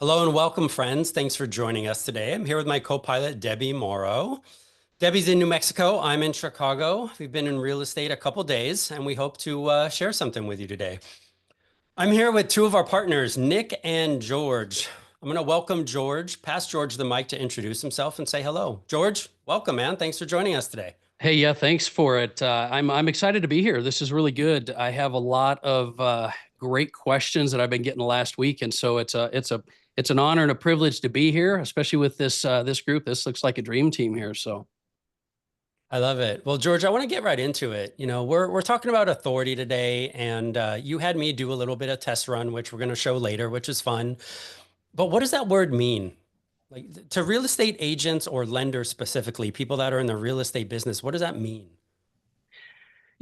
Hello and welcome, friends. Thanks for joining us today. I'm here with my co-pilot, Debbie Morrow. Debbie's in New Mexico. I'm in Chicago. We've been in real estate a couple days, and we hope to share something with you today. I'm here with two of our partners, Nick and George. I'm going to welcome George, pass George the mic to introduce himself and say hello. George, welcome, man. Thanks for joining us today. Hey, yeah, thanks for it. I'm excited to be here. This is really good. I have a lot of great questions that I've been getting last week, and so it's an honor and a privilege to be here, especially with this group. This looks like a dream team here. So I love it. Well, George, I want to get right into it. We're talking about authority today, and you had me do a little bit of test run, which we're going to show later, which is fun. But what does that word mean? Like to real estate agents or lenders specifically, people that are in the real estate business, what does that mean?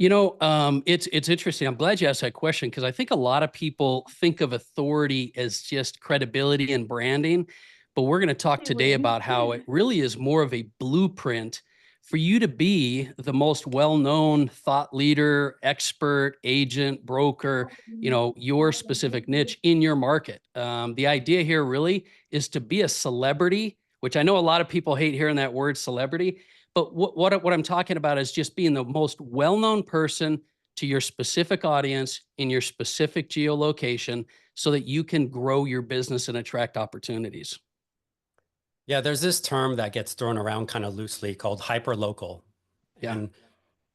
it's interesting. I'm glad you asked that question because I think a lot of people think of authority as just credibility and branding, but we're going to talk today about how it really is more of a blueprint for you to be the most well-known thought leader, expert, agent, broker, your specific niche in your market. The idea here really is to be a celebrity, which I know a lot of people hate hearing that word celebrity, but what I'm talking about is just being the most well-known person to your specific audience in your specific geolocation so that you can grow your business and attract opportunities. Yeah, there's this term that gets thrown around kind of loosely called hyperlocal. Yeah. And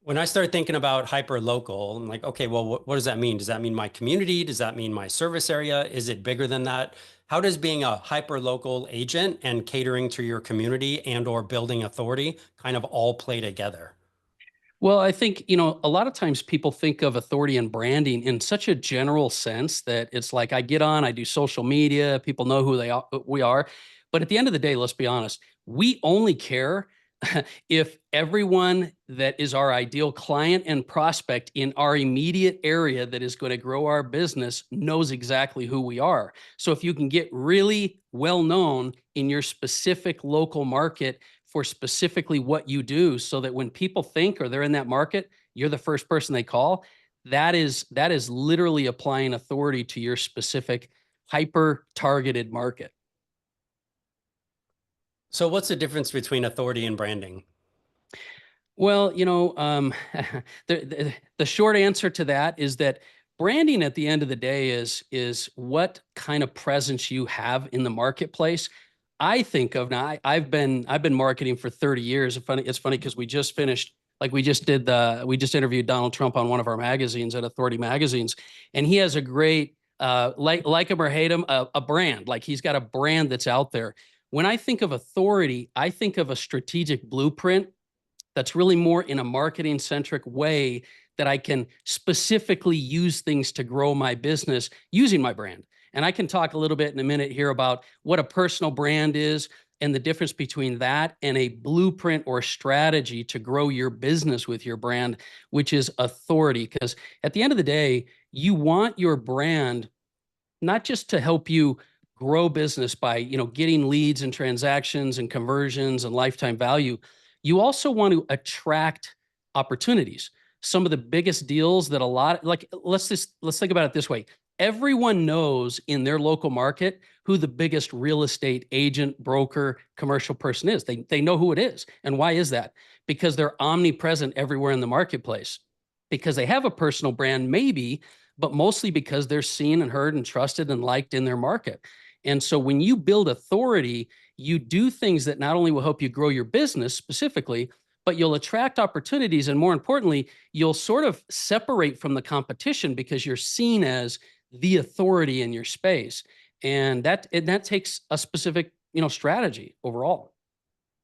when I started thinking about hyperlocal, I'm like, okay, well, what does that mean? Does that mean my community? Does that mean my service area? Is it bigger than that? How does being a hyperlocal agent and catering to your community and or building authority kind of all play together? Well, I think, a lot of times people think of authority and branding in such a general sense that it's like I get on, I do social media, people know who we are. But at the end of the day, let's be honest, we only care if everyone that is our ideal client and prospect in our immediate area that is going to grow our business knows exactly who we are. So if you can get really well known in your specific local market for specifically what you do so that when people think or they're in that market, you're the first person they call, that is literally applying authority to your specific hyper targeted market. So what's the difference between authority and branding? Well, the short answer to that is that branding at the end of the day is what kind of presence you have in the marketplace. I think of now. I've been marketing for 30 years. It's funny because we just finished. Like we just interviewed Donald Trump on one of our magazines at Authority Magazines, and he has a great like him or hate him a brand. Like he's got a brand that's out there. When I think of authority, I think of a strategic blueprint that's really more in a marketing centric way that I can specifically use things to grow my business using my brand. And I can talk a little bit in a minute here about what a personal brand is and the difference between that and a blueprint or strategy to grow your business with your brand, which is authority. Because at the end of the day, you want your brand not just to help you grow business by, getting leads and transactions and conversions and lifetime value. You also want to attract opportunities. Some of the biggest deals that let's think about it this way. Everyone knows in their local market who the biggest real estate agent, broker, commercial person is. They know who it is. And why is that? Because they're omnipresent everywhere in the marketplace. Because they have a personal brand, maybe, but mostly because they're seen and heard and trusted and liked in their market. And so when you build authority, you do things that not only will help you grow your business specifically, but you'll attract opportunities. And more importantly, you'll sort of separate from the competition because you're seen as the authority in your space. And that takes a specific, strategy overall.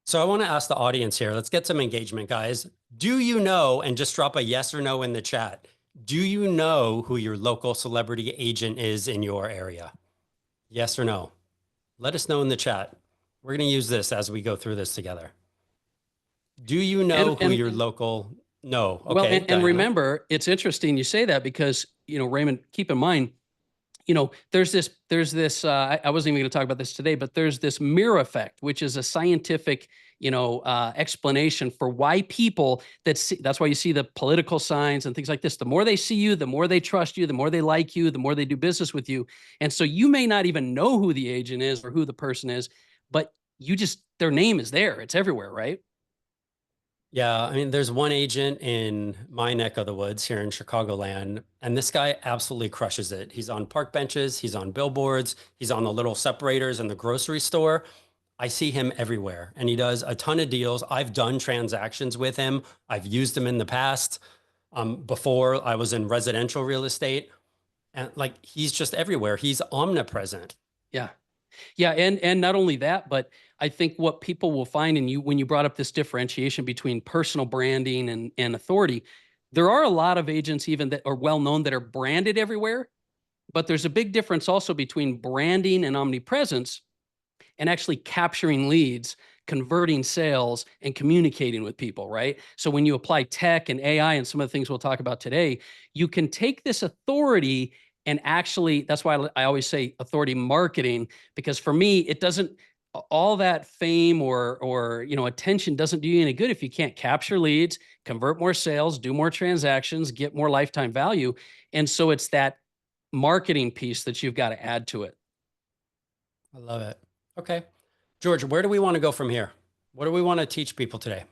So I want to ask the audience here, let's get some engagement, guys. Do you know, and just drop a yes or no in the chat, do you know who your local celebrity agent is in your area? Yes or no? Let us know in the chat. We're going to use this as we go through this together. Do you know who your local? No. Well, Okay. and remember, it's interesting you say that because, Raymond, keep in mind, there's this, I wasn't even going to talk about this today, but there's this mirror effect, which is a scientific, explanation for why people that's why you see the political signs and things like this. The more they see you, the more they trust you, the more they like you, the more they do business with you. And so you may not even know who the agent is or who the person is, but their name is there. It's everywhere, right? Yeah, I mean, there's one agent in my neck of the woods here in Chicagoland, and this guy absolutely crushes it. He's on park benches, he's on billboards, he's on the little separators in the grocery store. I see him everywhere, and he does a ton of deals. I've done transactions with him. I've used him in the past. Before I was in residential real estate, and like he's just everywhere. He's omnipresent. Yeah. Yeah, and not only that, but I think what people will find in you when you brought up this differentiation between personal branding and authority, there are a lot of agents even that are well known that are branded everywhere, but there's a big difference also between branding and omnipresence and actually capturing leads, converting sales, and communicating with people, right? So when you apply tech and AI and some of the things we'll talk about today, you can take this authority and actually, that's why I always say authority marketing, because for me, it doesn't, all that fame or attention doesn't do you any good if you can't capture leads, convert more sales, do more transactions, get more lifetime value. And so it's that marketing piece that you've got to add to it. I love it. Okay. George, where do we want to go from here? What do we want to teach people today?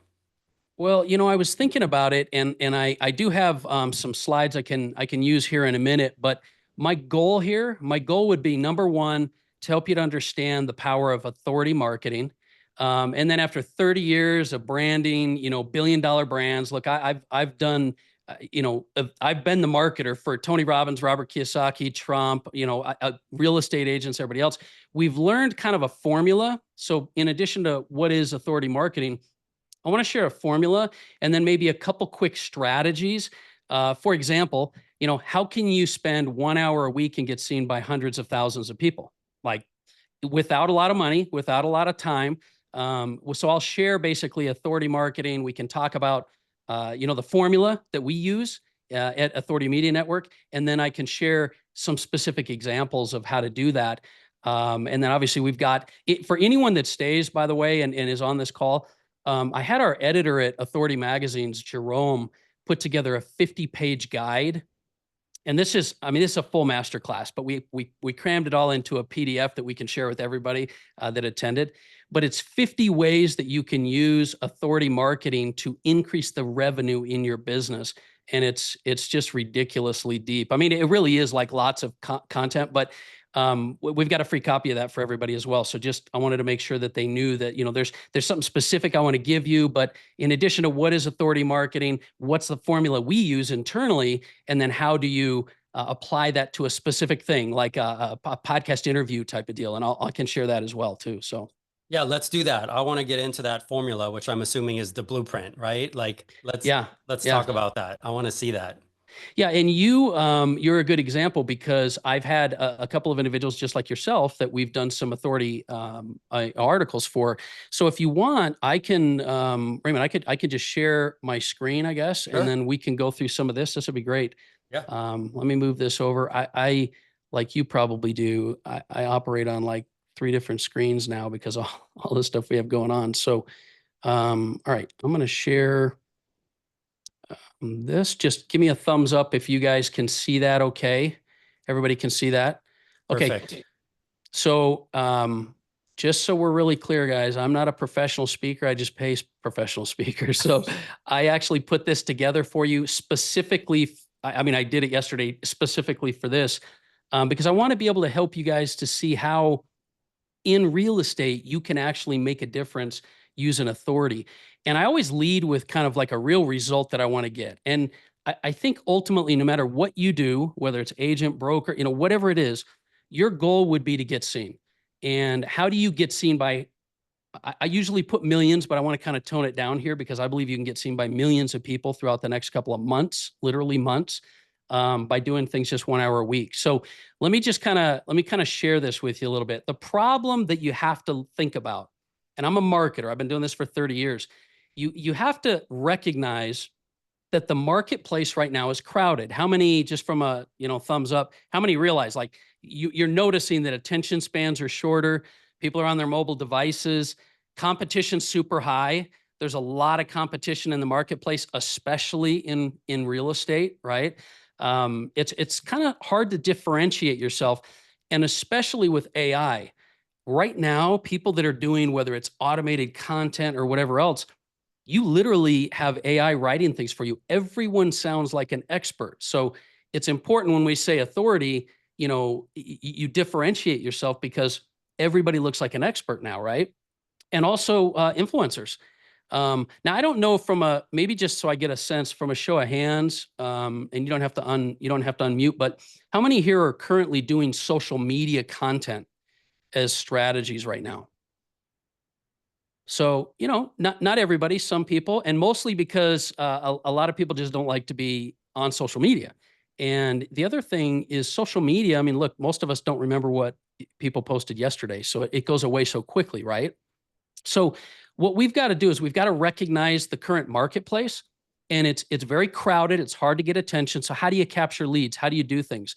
Well, I was thinking about it, and I do have some slides I can use here in a minute. But my goal would be number one to help you to understand the power of authority marketing, and then after 30 years of branding, billion-dollar brands. Look, I've done, I've been the marketer for Tony Robbins, Robert Kiyosaki, Trump, real estate agents, everybody else. We've learned kind of a formula. So in addition to what is authority marketing, I want to share a formula and then maybe a couple quick strategies. For example, how can you spend 1 hour a week and get seen by hundreds of thousands of people? Like without a lot of money, without a lot of time. So I'll share basically authority marketing. We can talk about, the formula that we use at Authority Media Network, and then I can share some specific examples of how to do that. And then obviously we've got it for anyone that stays, by the way, and is on this call. I had our editor at Authority Magazine's, Jerome, put together a 50-page guide. And this is a full masterclass, but we crammed it all into a PDF that we can share with everybody that attended. But it's 50 ways that you can use authority marketing to increase the revenue in your business. And it's just ridiculously deep. I mean, it really is like lots of content, but we've got a free copy of that for everybody as well. So I wanted to make sure that they knew that, there's something specific I want to give you, but in addition to what is authority marketing, what's the formula we use internally, and then how do you apply that to a specific thing, like a podcast interview type of deal. And I can share that as well too. So. Yeah, let's do that. I want to get into that formula, which I'm assuming is the blueprint, right? Like, let's talk about that. I want to see that. Yeah, and you're a good example because I've had a couple of individuals just like yourself that we've done some authority articles for. So if you want, I can, Raymond, I could just share my screen, I guess, Sure. and then we can go through some of this. This would be great. Yeah. Let me move this over. I like you probably do. I operate on like 3 different screens now because of all the stuff we have going on. So, all right, I'm going to share this. Just give me a thumbs up if you guys can see that. Okay. Everybody can see that. Okay. Perfect. So, just so we're really clear, guys, I'm not a professional speaker. I just pay professional speakers. So I actually put this together for you specifically. I did it yesterday specifically for this, because I want to be able to help you guys to see how in real estate you can actually make a difference using authority. And I always lead with kind of like a real result that I want to get. And I think ultimately, no matter what you do, whether it's agent, broker, whatever it is, your goal would be to get seen. And how do you get seen by, I usually put millions, but I want to kind of tone it down here because I believe you can get seen by millions of people throughout the next couple of months, literally months, by doing things just 1 hour a week. So let me kind of share this with you a little bit. The problem that you have to think about, and I'm a marketer, I've been doing this for 30 years. You have to recognize that the marketplace right now is crowded. How many, just from a, thumbs up, how many realize, like, you're noticing that attention spans are shorter, people are on their mobile devices, competition's super high. There's a lot of competition in the marketplace, especially in real estate, right? It's kind of hard to differentiate yourself, and especially with AI. Right now, people that are doing, whether it's automated content or whatever else, you literally have AI writing things for you. Everyone sounds like an expert. So it's important when we say authority, you differentiate yourself, because everybody looks like an expert now, right? And also influencers. Now, I don't know, from maybe just so I get a sense from a show of hands, and you don't have to unmute, but how many here are currently doing social media content as strategies right now? So, not everybody, some people, and mostly because a lot of people just don't like to be on social media. And the other thing is social media. I mean, look, most of us don't remember what people posted yesterday, so it goes away so quickly, right? So what we've got to do is we've got to recognize the current marketplace, and it's very crowded. It's hard to get attention. So how do you capture leads? How do you do things?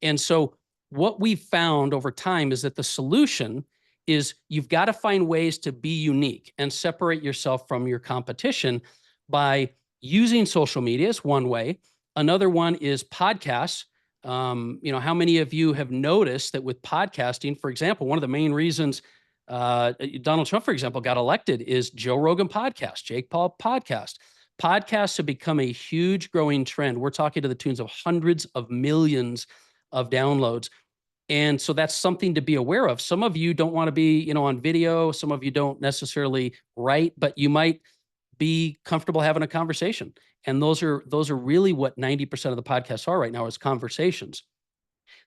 And so what we've found over time is that the solution is you've got to find ways to be unique and separate yourself from your competition by using social media is one way. Another one is podcasts. How many of you have noticed that with podcasting, for example, one of the main reasons Donald Trump, for example, got elected is Joe Rogan podcast, Jake Paul podcast. Podcasts have become a huge growing trend. We're talking to the tunes of hundreds of millions of downloads. And so that's something to be aware of. Some of you don't want to be, on video. Some of you don't necessarily write, but you might be comfortable having a conversation. And those are really what 90% of the podcasts are right now, is conversations.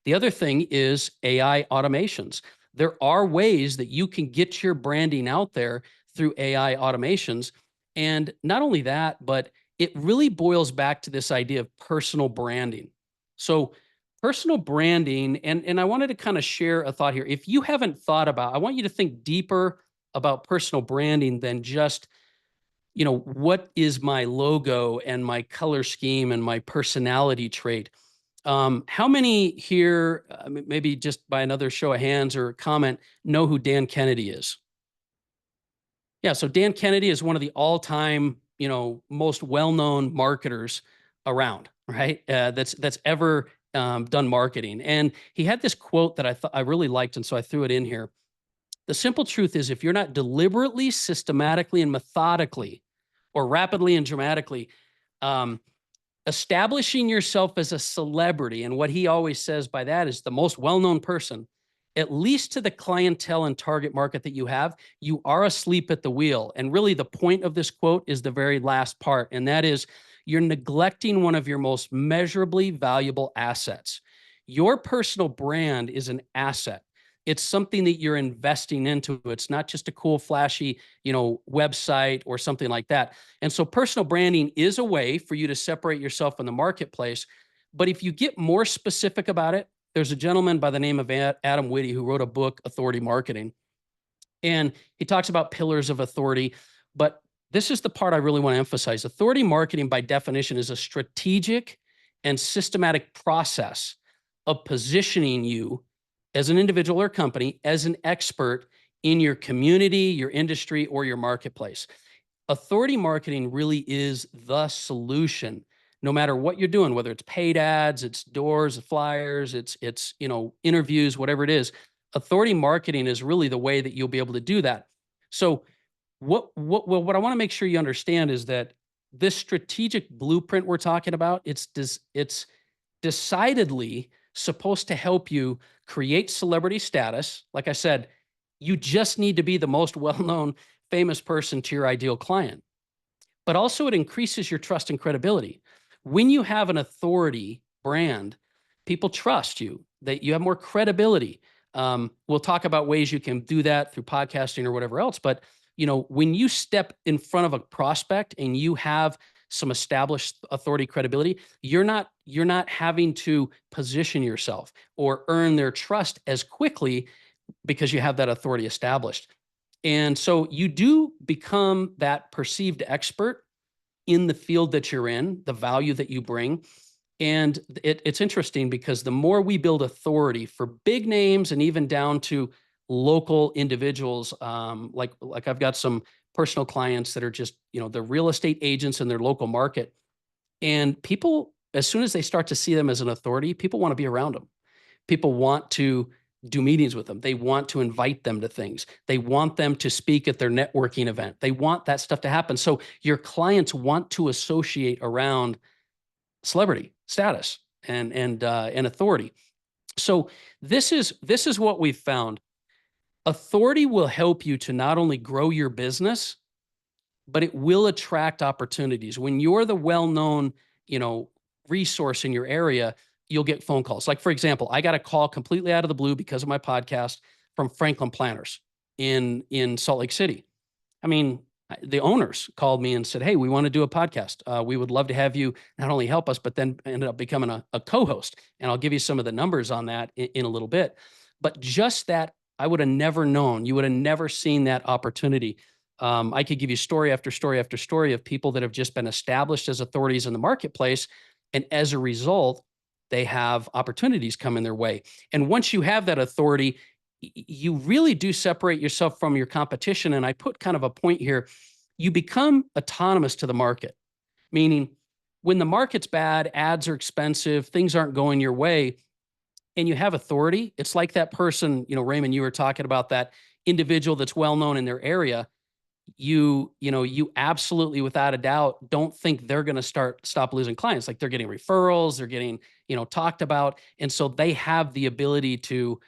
The other thing is AI automations. There are ways that you can get your branding out there through AI automations. And not only that, but it really boils back to this idea of personal branding. So personal branding, and I wanted to kind of share a thought here. If you haven't thought about, I want you to think deeper about personal branding than just, what is my logo and my color scheme and my personality trait. How many here, maybe just by another show of hands or comment, know who Dan Kennedy is? Yeah, so Dan Kennedy is one of the all-time, most well-known marketers around, right? That's ever done marketing. And he had this quote that I really liked, and so I threw it in here. The simple truth is, if you're not deliberately, systematically, and methodically, or rapidly and dramatically, establishing yourself as a celebrity, and what he always says by that is the most well-known person, at least to the clientele and target market that you have, you are asleep at the wheel. And really the point of this quote is the very last part, and that is you're neglecting one of your most measurably valuable assets. Your personal brand is an asset. It's something that you're investing into. It's not just a cool, flashy, website or something like that. And so personal branding is a way for you to separate yourself in the marketplace. But if you get more specific about it, there's a gentleman by the name of Adam Whitty who wrote a book, Authority Marketing. And he talks about pillars of authority. But this is the part I really want to emphasize. Authority marketing, by definition, is a strategic and systematic process of positioning you as an individual or company, as an expert in your community, your industry, or your marketplace. Authority marketing really is the solution, no matter what you're doing, whether it's paid ads, it's doors, flyers, it's interviews, whatever it is. Authority marketing is really the way that you'll be able to do that. So what I want to make sure you understand is that this strategic blueprint we're talking about, it's decidedly supposed to help you create celebrity status. Like I said, you just need to be the most well-known, famous person to your ideal client. But also it increases your trust and credibility. When you have an authority brand, people trust you, that you have more credibility. We'll talk about ways you can do that through podcasting or whatever else. But when you step in front of a prospect and you have some established authority, credibility, you're not having to position yourself or earn their trust as quickly because you have that authority established. And so you do become that perceived expert in the field that you're in, the value that you bring. And it's interesting because the more we build authority for big names and even down to local individuals, like I've got some personal clients that are just, the real estate agents in their local market. And people, as soon as they start to see them as an authority, people want to be around them. People want to do meetings with them. They want to invite them to things. They want them to speak at their networking event. They want that stuff to happen. So your clients want to associate around celebrity status and authority. So this is what we've found. Authority will help you to not only grow your business, but it will attract opportunities. When you're the well-known, resource in your area, you'll get phone calls. Like, for example, I got a call completely out of the blue because of my podcast from Franklin Planners in Salt Lake City. I mean, the owners called me and said, "Hey, we want to do a podcast. We would love to have you not only help us, but then ended up becoming a co-host." And I'll give you some of the numbers on that in a little bit. But just that, I would have never known. You would have never seen that opportunity. I could give you story after story after story of people that have just been established as authorities in the marketplace. And as a result, they have opportunities come in their way. And once you have that authority, you really do separate yourself from your competition. And I put kind of a point here. You become autonomous to the market, meaning when the market's bad, ads are expensive, things aren't going your way, and you have authority, it's like that person, Raymond, you were talking about that individual that's well-known in their area. You absolutely, without a doubt, don't think they're going to stop losing clients. Like, they're getting referrals, they're getting, talked about. And so they have the ability to,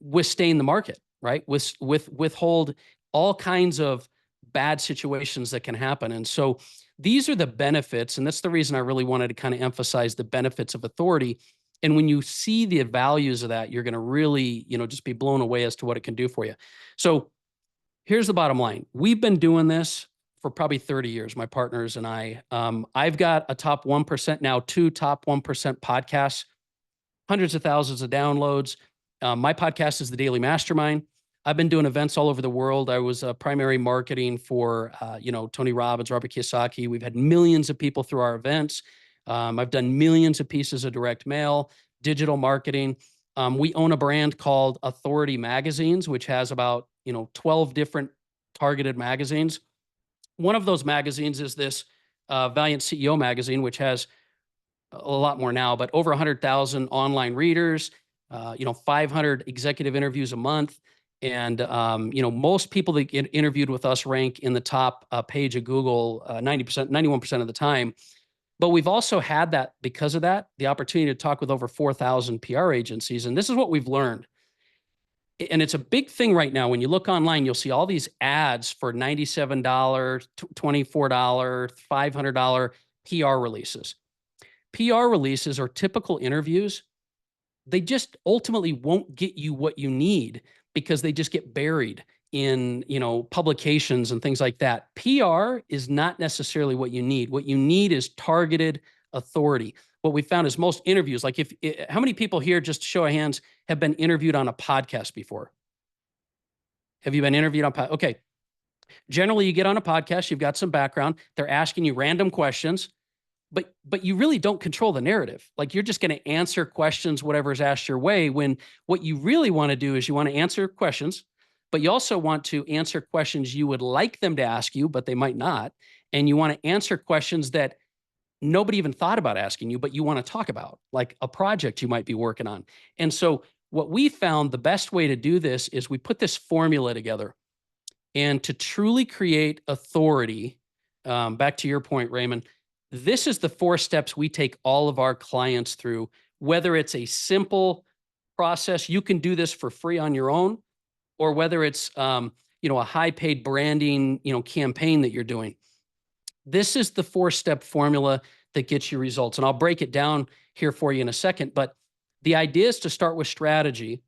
withstand the market, right? Withhold all kinds of bad situations that can happen. And so these are the benefits. And that's the reason I really wanted to kind of emphasize the benefits of authority. And when you see the values of that, you're going to really, just be blown away as to what it can do for you. So here's the bottom line. We've been doing this for probably 30 years, my partners and I. I've got a top 1% now, 2 top 1% podcasts, hundreds of thousands of downloads. My podcast is the Daily Mastermind. I've been doing events all over the world. I was primary marketing for, Tony Robbins, Robert Kiyosaki. We've had millions of people through our events. I've done millions of pieces of direct mail, digital marketing. We own a brand called Authority Magazines, which has about 12 different targeted magazines. One of those magazines is this Valiant CEO magazine, which has a lot more now, but over 100,000 online readers, 500 executive interviews a month. And, most people that get interviewed with us rank in the top page of Google 90%, 91% of the time. But we've also had that, because of that, the opportunity to talk with over 4,000 PR agencies. And this is what we've learned. And it's a big thing right now. When you look online, you'll see all these ads for $97, $24, $500 PR releases. PR releases are typical interviews. They just ultimately won't get you what you need because they just get buried in, publications and things like that. PR is not necessarily what you need. What you need is targeted authority. What we found is most interviews, like how many people here, just to show of hands, have been interviewed on a podcast before? Have you been interviewed on Okay. Generally, you get on a podcast, you've got some background, they're asking you random questions, but you really don't control the narrative. Like, you're just going to answer questions, whatever's asked your way, when what you really want to do is you want to answer questions, but you also want to answer questions you would like them to ask you, but they might not. And you want to answer questions that nobody even thought about asking you, but you want to talk about, like a project you might be working on. And so what we found, the best way to do this is we put this formula together. And to truly create authority, back to your point, Raymond, this is the 4 steps we take all of our clients through, whether it's a simple process, you can do this for free on your own, or whether it's, a high paid branding, campaign that you're doing. This is the 4-step formula that gets you results. And I'll break it down here for you in a second. But the idea is to start with strategy,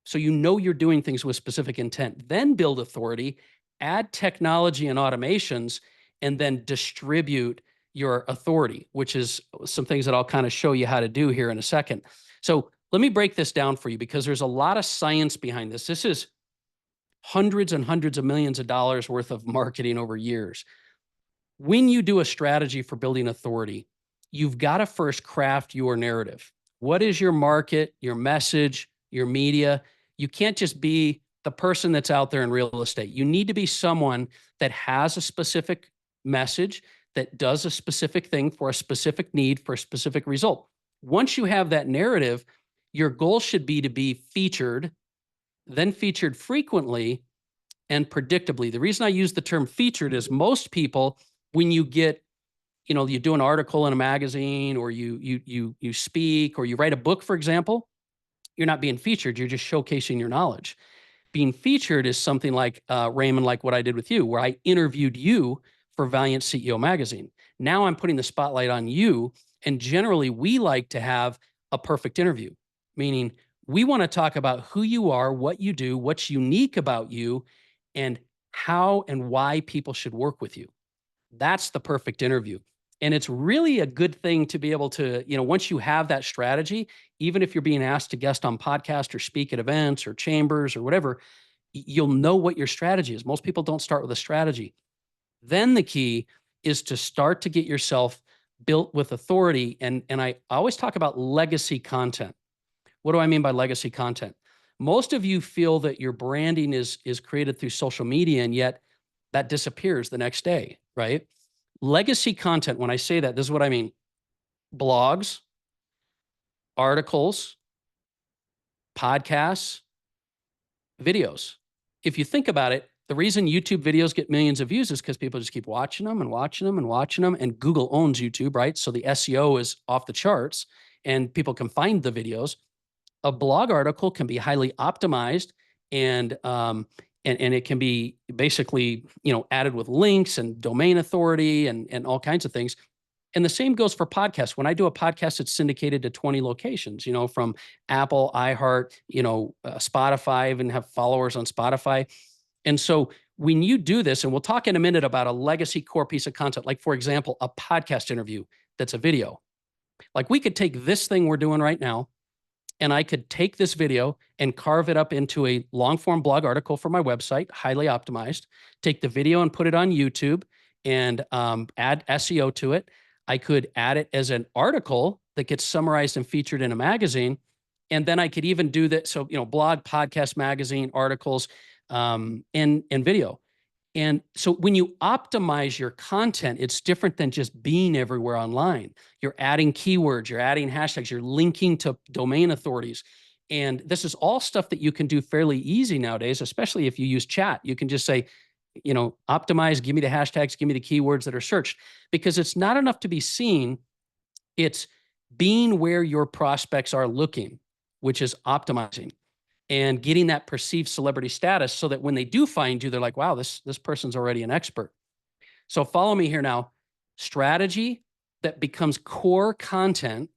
so you're doing things with specific intent, then build authority, add technology and automations, and then distribute your authority, which is some things that I'll kind of show you how to do here in a second. So let me break this down for you, because there's a lot of science behind this. This is hundreds and hundreds of millions of dollars worth of marketing over years. when you do a strategy for building authority, you've got to first craft your narrative. What is your market, your message, your media? You can't just be the person that's out there in real estate. You need to be someone that has a specific message, that does a specific thing for a specific need, for a specific result. Once you have that narrative, your goal should be to be featured, then featured frequently and predictably. The reason I use the term featured is most people, when you get, you do an article in a magazine, or you speak, or you write a book, for example, you're not being featured. You're just showcasing your knowledge. Being featured is something like Raymond, like what I did with you, where I interviewed you for Valiant CEO magazine. Now I'm putting the spotlight on you. And generally, we like to have a perfect interview, meaning we want to talk about who you are, what you do, what's unique about you, and how and why people should work with you. That's the perfect interview. And it's really a good thing to be able to, once you have that strategy, even if you're being asked to guest on podcasts or speak at events or chambers or whatever, you'll know what your strategy is. Most people don't start with a strategy. Then the key is to start to get yourself built with authority. And I always talk about legacy content. What do I mean by legacy content? Most of you feel that your branding is created through social media, and yet that disappears the next day, right? Legacy content, when I say that, this is what I mean. Blogs, articles, podcasts, videos. If you think about it, the reason YouTube videos get millions of views is because people just keep watching them and watching them and watching them, and Google owns YouTube, right? So the SEO is off the charts and people can find the videos. A blog article can be highly optimized, and it can be basically, added with links and domain authority and all kinds of things. And the same goes for podcasts. When I do a podcast, it's syndicated to 20 locations, from Apple, iHeart, Spotify, I even have followers on Spotify. And so when you do this, and we'll talk in a minute about a legacy core piece of content, like, for example, a podcast interview that's a video. Like, we could take this thing we're doing right now, and I could take this video and carve it up into a long form blog article for my website, highly optimized, take the video and put it on YouTube and add SEO to it. I could add it as an article that gets summarized and featured in a magazine. And then I could even do that. So, blog, podcast, magazine, articles, and video. And so when you optimize your content, it's different than just being everywhere online. You're adding keywords, you're adding hashtags, you're linking to domain authorities. And this is all stuff that you can do fairly easy nowadays, especially if you use chat. You can just say, optimize, give me the hashtags, give me the keywords that are searched, because it's not enough to be seen. It's being where your prospects are looking, which is optimizing and getting that perceived celebrity status, so that when they do find you, they're like, wow, this person's already an expert. So follow me here now. Strategy that becomes core content,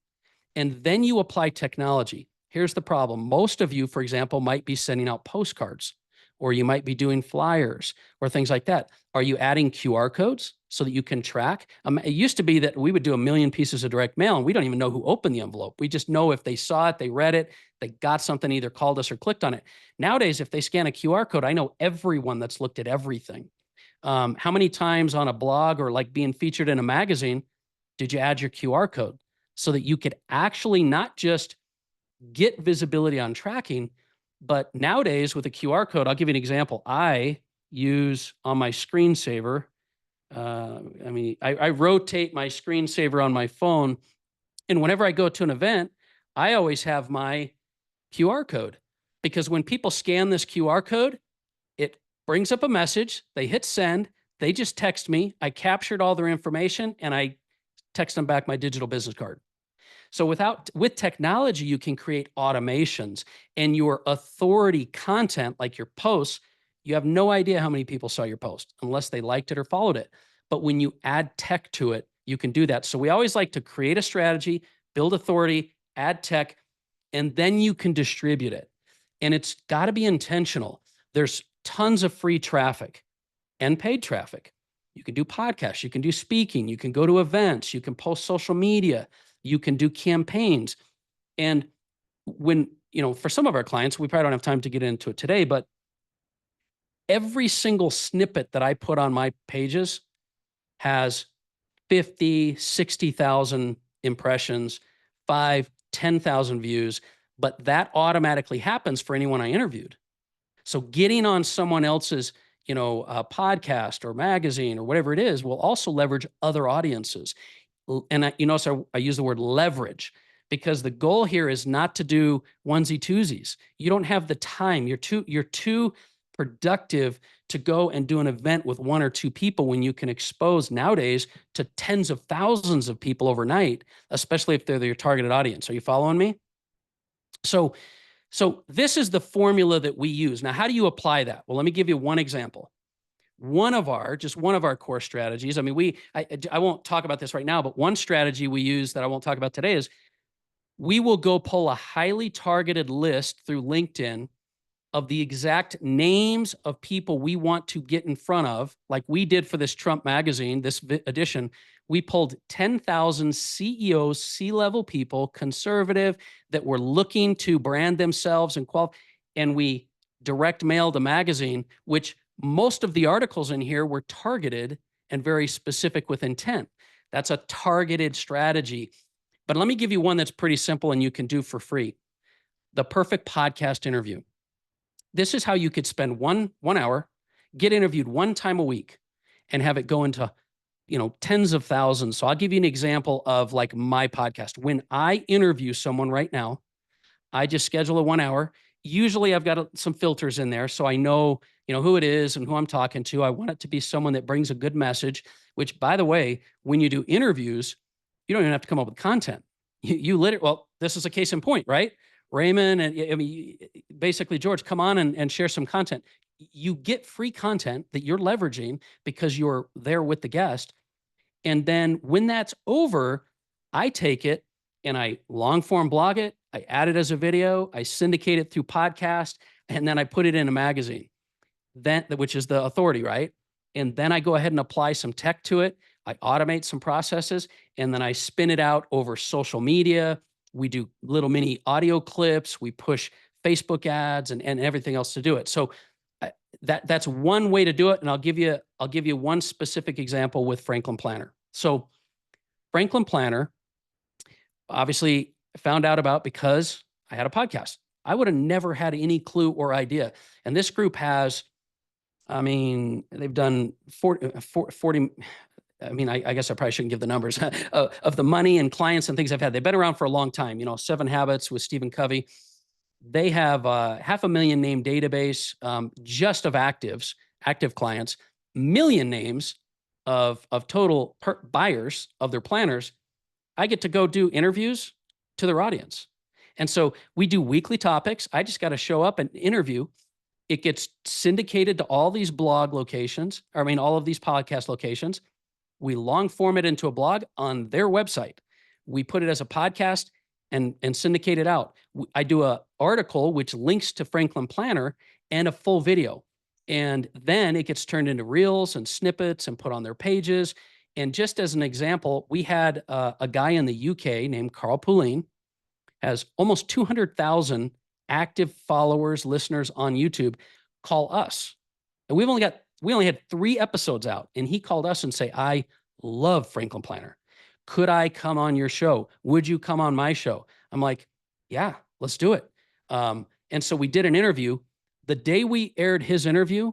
and then you apply technology. Here's the problem. Most of you, for example, might be sending out postcards, or you might be doing flyers or things like that. Are you adding QR codes so that you can track? It used to be that we would do 1 million pieces of direct mail and we don't even know who opened the envelope. We just know if they saw it, they read it, they got something, either called us or clicked on it. Nowadays, if they scan a QR code, I know everyone that's looked at everything. How many times on a blog or like being featured in a magazine did you add your QR code so that you could actually not just get visibility on tracking, but nowadays with a QR code, I'll give you an example. I use on my screensaver, I rotate my screensaver on my phone, and whenever I go to an event, I always have my QR code, because when people scan this QR code, it brings up a message, they hit send, they just text me, I captured all their information, and I text them back my digital business card. So with technology, you can create automations, and your authority content, like your posts, you have no idea how many people saw your post unless they liked it or followed it. But when you add tech to it, you can do that. So we always like to create a strategy, build authority, add tech, and then you can distribute it. And it's got to be intentional. There's tons of free traffic and paid traffic. You can do podcasts, you can do speaking, you can go to events, you can post social media, you can do campaigns. And when, for some of our clients, we probably don't have time to get into it today, but every single snippet that I put on my pages has 50, 60,000 impressions, 5, 10,000 views, but that automatically happens for anyone I interviewed. So getting on someone else's, podcast or magazine or whatever it is will also leverage other audiences. And so I use the word leverage because the goal here is not to do onesie twosies. You don't have the time. You're too productive to go and do an event with 1 or 2 people when you can expose nowadays to tens of thousands of people overnight, especially if they're your targeted audience. Are you following me? So this is the formula that we use. Now, how do you apply that? Well, let me give you one example. One of our core strategies. I mean, I won't talk about this right now, but one strategy we use that I won't talk about today is we will go pull a highly targeted list through LinkedIn of the exact names of people we want to get in front of, like we did for this Trump magazine, this edition. We pulled 10,000 CEOs, C-level people, conservative, that were looking to brand themselves and we direct mailed a magazine, which most of the articles in here were targeted and very specific with intent. That's a targeted strategy. But let me give you one that's pretty simple and you can do for free. The perfect podcast interview. This is how you could spend one hour, get interviewed one time a week, and have it go into, tens of thousands. So I'll give you an example of like my podcast. When I interview someone right now, I just schedule a 1 hour. Usually I've got some filters in there, so I know, who it is and who I'm talking to. I want it to be someone that brings a good message, which, by the way, when you do interviews, you don't even have to come up with content. You literally, well, this is a case in point, right? Raymond and basically George, come on and share some content. You get free content that you're leveraging because you're there with the guest. And then when that's over, I take it and I long form blog it. I add it as a video. I syndicate it through podcast, and then I put it in a magazine, which is the authority, right? And then I go ahead and apply some tech to it. I automate some processes, and then I spin it out over social media. We do little mini audio clips. We push Facebook ads and everything else to do it. So that's one way to do it. And I'll give you one specific example with Franklin Planner. So Franklin Planner, obviously found out about because I had a podcast. I would have never had any clue or idea. And this group has, they've done 40 I guess I probably shouldn't give the numbers of the money and clients and things I've had. They've been around for a long time, 7 Habits with Stephen Covey. They have 500,000 name database just of active clients, million names of total buyers of their planners. I get to go do interviews to their audience. And so we do weekly topics. I just got to show up and interview. It gets syndicated to all these blog locations, all of these podcast locations. We long form it into a blog on their website. We put it as a podcast and syndicate it out. I do an article which links to Franklin Planner and a full video. And then it gets turned into reels and snippets and put on their pages. And just as an example, we had a guy in the UK named Carl Poulin, has almost 200,000 active followers, listeners on YouTube, call us. And we only had 3 episodes out, and he called us and say, I love Franklin Planner. Could I come on your show? Would you come on my show? I'm like, yeah, let's do it. And so we did an interview. The day we aired his interview,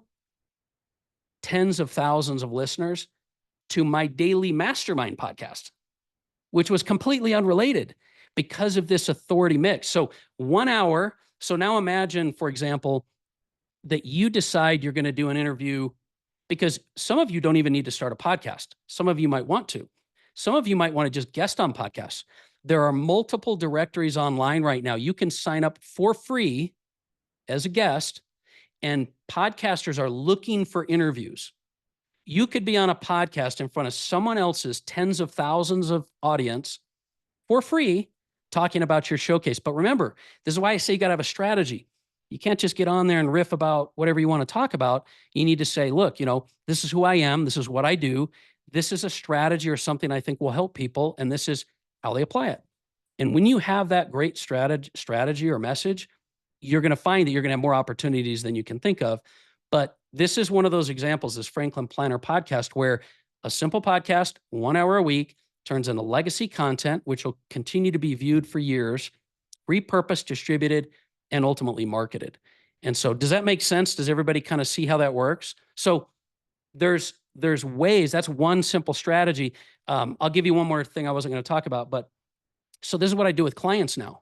tens of thousands of listeners to my daily mastermind podcast, which was completely unrelated because of this authority mix. So 1 hour. So now imagine, for example, that you decide you're going to do an interview, because some of you don't even need to start a podcast. Some of you might want to. Some of you might want to just guest on podcasts. There are multiple directories online right now. You can sign up for free as a guest, and podcasters are looking for interviews. You could be on a podcast in front of someone else's tens of thousands of audience for free talking about your showcase. But remember, this is why I say you got to have a strategy. You can't just get on there and riff about whatever you want to talk about. You need to say, look, this is who I am. This is what I do. This is a strategy or something I think will help people. And this is how they apply it. And when you have that great strategy or message, you're going to find that you're going to have more opportunities than you can think of. But this is one of those examples, this Franklin Planner podcast, where a simple podcast, 1 hour a week, turns into legacy content, which will continue to be viewed for years, repurposed, distributed, and ultimately marketed. And so does that make sense? Does everybody kind of see how that works? So there's ways. That's one simple strategy. I'll give you one more thing I wasn't going to talk about, but so this is what I do with clients now.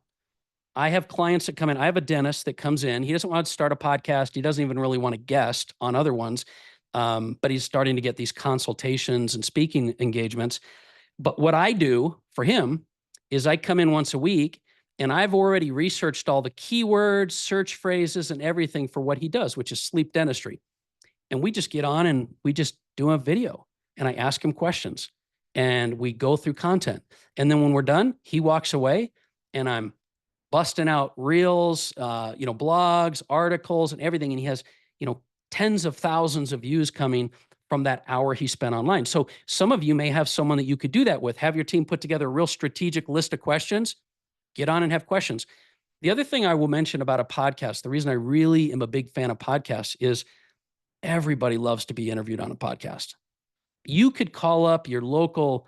I have clients that come in. I have a dentist that comes in. He doesn't want to start a podcast. He doesn't even really want to guest on other ones, but he's starting to get these consultations and speaking engagements. But what I do for him is I come in once a week and I've already researched all the keywords, search phrases, and everything for what he does, which is sleep dentistry. And we just get on and we just do a video and I ask him questions and we go through content. And then when we're done, he walks away and I'm busting out reels, blogs, articles, and everything. And he has, tens of thousands of views coming from that hour he spent online. So some of you may have someone that you could do that with. Have your team put together a real strategic list of questions, get on and have questions. The other thing I will mention about a podcast, the reason I really am a big fan of podcasts is everybody loves to be interviewed on a podcast. You could call up your local,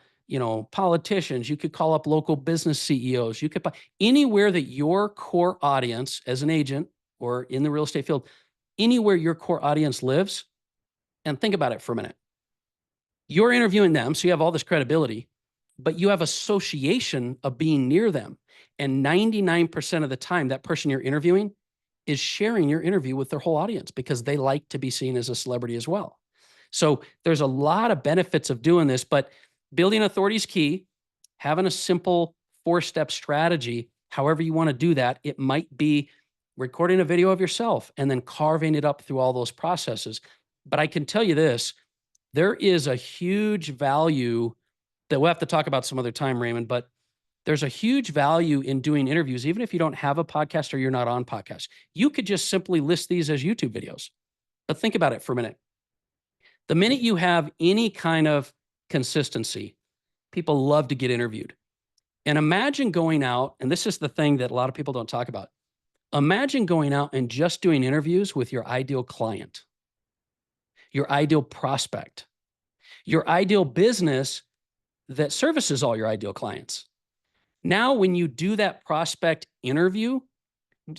politicians. You could call up local business CEOs. You could anywhere that your core audience as an agent or in the real estate field, anywhere your core audience lives. And think about it for a minute. You're interviewing them, so you have all this credibility, but you have association of being near them. And 99% of the time, that person you're interviewing is sharing your interview with their whole audience because they like to be seen as a celebrity as well. So there's a lot of benefits of doing this, but building authority is key. Having a simple 4-step strategy, however you want to do that, it might be recording a video of yourself and then carving it up through all those processes. But I can tell you this, there is a huge value that we'll have to talk about some other time, Raymond, but there's a huge value in doing interviews, even if you don't have a podcast or you're not on podcast. You could just simply list these as YouTube videos. But think about it for a minute. The minute you have any kind of consistency, people love to get interviewed. And imagine going out, and this is the thing that a lot of people don't talk about. Imagine going out and just doing interviews with your ideal client, your ideal prospect, your ideal business that services all your ideal clients. Now, when you do that prospect interview,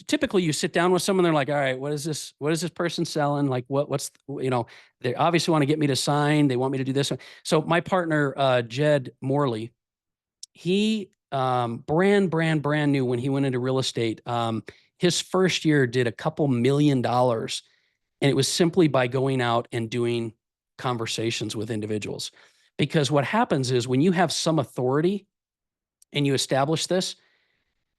typically you sit down with someone, they're like, all right, what is this person selling? Like they obviously want to get me to sign. They want me to do this. So my partner, Jed Morley, he brand new when he went into real estate. His first year did a couple $1 million. And it was simply by going out and doing conversations with individuals. Because what happens is when you have some authority and you establish this,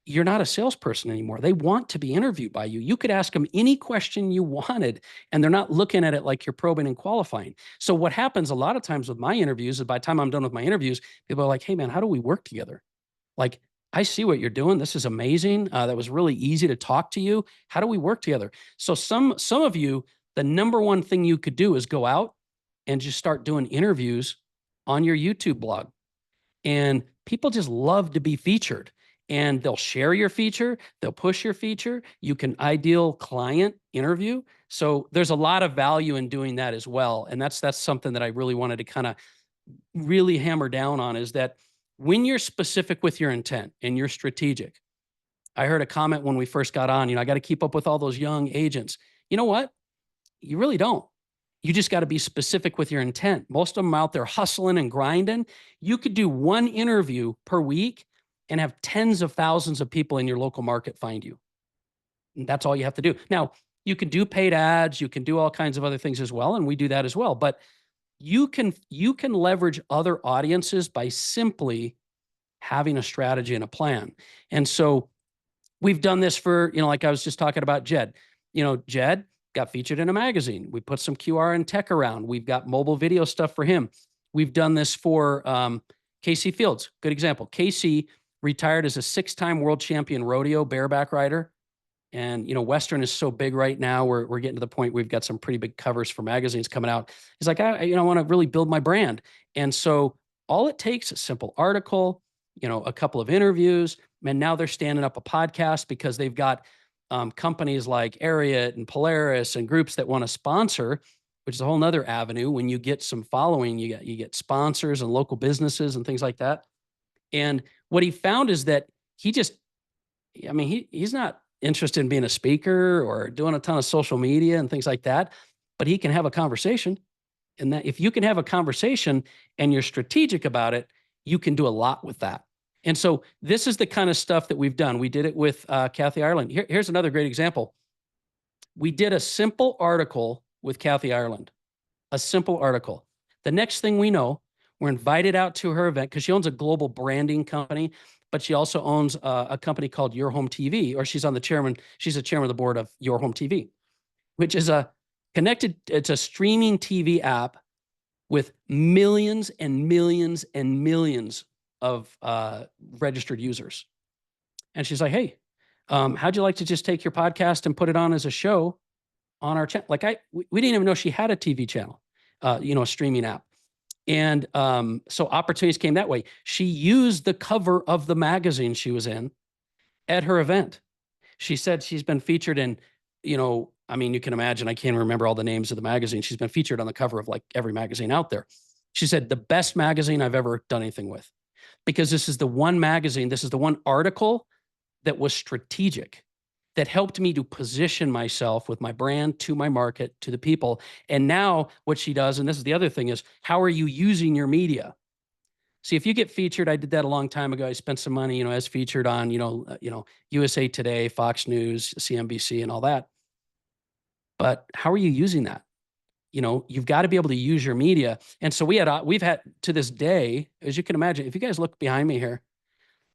you're not a salesperson anymore. They want to be interviewed by you. You could ask them any question you wanted, and they're not looking at it like you're probing and qualifying. So what happens a lot of times with my interviews is by the time I'm done with my interviews, people are like, hey man, how do we work together? Like, I see what you're doing. This is amazing. That was really easy to talk to you. How do we work together? So some of you, the number one thing you could do is go out and just start doing interviews on your YouTube blog. And people just love to be featured. And they'll share your feature, they'll push your feature. You can ideal client interview. So there's a lot of value in doing that as well. And that's something that I really wanted to kind of really hammer down on, is that when you're specific with your intent and you're strategic. I heard a comment when we first got on, I got to keep up with all those young agents. You know what? You really don't. You just got to be specific with your intent. Most of them out there hustling and grinding. You could do one interview per week and have tens of thousands of people in your local market find you. And that's all you have to do. Now, you can do paid ads, you can do all kinds of other things as well, and we do that as well. But you can leverage other audiences by simply having a strategy and a plan. And so we've done this for, like I was just talking about Jed. Jed got featured in a magazine. We put some QR and tech around. We've got mobile video stuff for him. We've done this for Casey Fields. Good example. Casey retired as a 6-time world champion rodeo bareback rider. And, Western is so big right now. We're getting to the point we've got some pretty big covers for magazines coming out. He's like, I want to really build my brand. And so all it takes is a simple article, a couple of interviews. And now they're standing up a podcast because they've got companies like Ariat and Polaris and groups that want to sponsor. which is a whole nother avenue. When you get some following, you get sponsors and local businesses and things like that. And what he found is that he's not interested in being a speaker or doing a ton of social media and things like that, but he can have a conversation. And that if you can have a conversation and you're strategic about it, you can do a lot with that. And so this is the kind of stuff that we've done. We did it with Kathy Ireland. Here's another great example. We did a simple article with Kathy Ireland, a simple article. The next thing we know, we're invited out to her event because she owns a global branding company, but she also owns a company called Your Home TV, or she's the chairman of the board of Your Home TV, which is it's a streaming TV app with millions and millions and millions of registered users. And she's like, hey, how'd you like to just take your podcast and put it on as a show on our channel? Like we didn't even know she had a TV channel, a streaming app. And so opportunities came that way. She used the cover of the magazine she was in at her event. She said she's been featured in, you can imagine, I can't remember all the names of the magazine. She's been featured on the cover of like every magazine out there. She said, the best magazine I've ever done anything with, because this is the one magazine, this is the one article that was strategic, that helped me to position myself with my brand to my market, to the people. And now what she does, and this is the other thing, is how are you using your media? See, if you get featured, I did that a long time ago. I spent some money, as featured on, USA Today, Fox News, CNBC, and all that. But how are you using that? You've got to be able to use your media. And so we've had to this day, as you can imagine, if you guys look behind me here,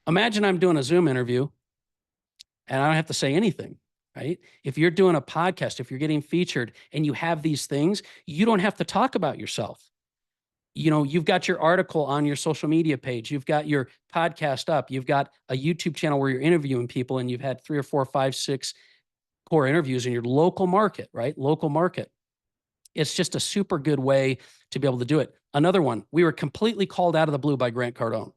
imagine I'm doing a Zoom interview and I don't have to say anything, right? If you're doing a podcast, if you're getting featured and you have these things, you don't have to talk about yourself. You've got your article on your social media page. You've got your podcast up. You've got a YouTube channel where you're interviewing people, and you've had 3 or 4, 5, 6 core interviews in your local market, right? Local market. It's just a super good way to be able to do it. Another one, we were completely called out of the blue by Grant Cardone.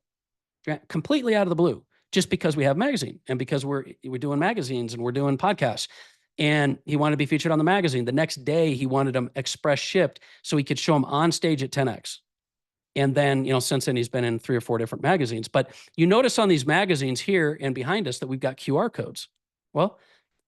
Completely out of the blue, just because we have a magazine and because we're doing magazines and we're doing podcasts. And he wanted to be featured on the magazine. The next day, he wanted them express shipped so he could show them on stage at 10X. And then, since then, he's been in 3 or 4 different magazines. But you notice on these magazines here and behind us that we've got QR codes. Well,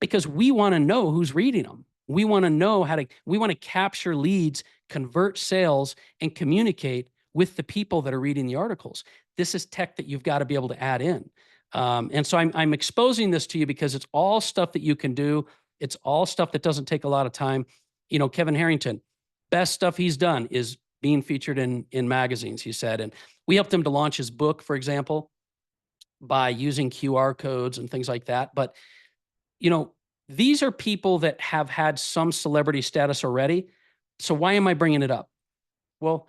because we want to know who's reading them. We want to know we want to capture leads, convert sales, and communicate with the people that are reading the articles. This is tech that you've got to be able to add in. And so I'm exposing this to you because it's all stuff that you can do. It's all stuff that doesn't take a lot of time. Kevin Harrington, best stuff he's done is being featured in magazines, he said. And we helped him to launch his book, for example, by using QR codes and things like that. But, these are people that have had some celebrity status already. So why am I bringing it up? Well,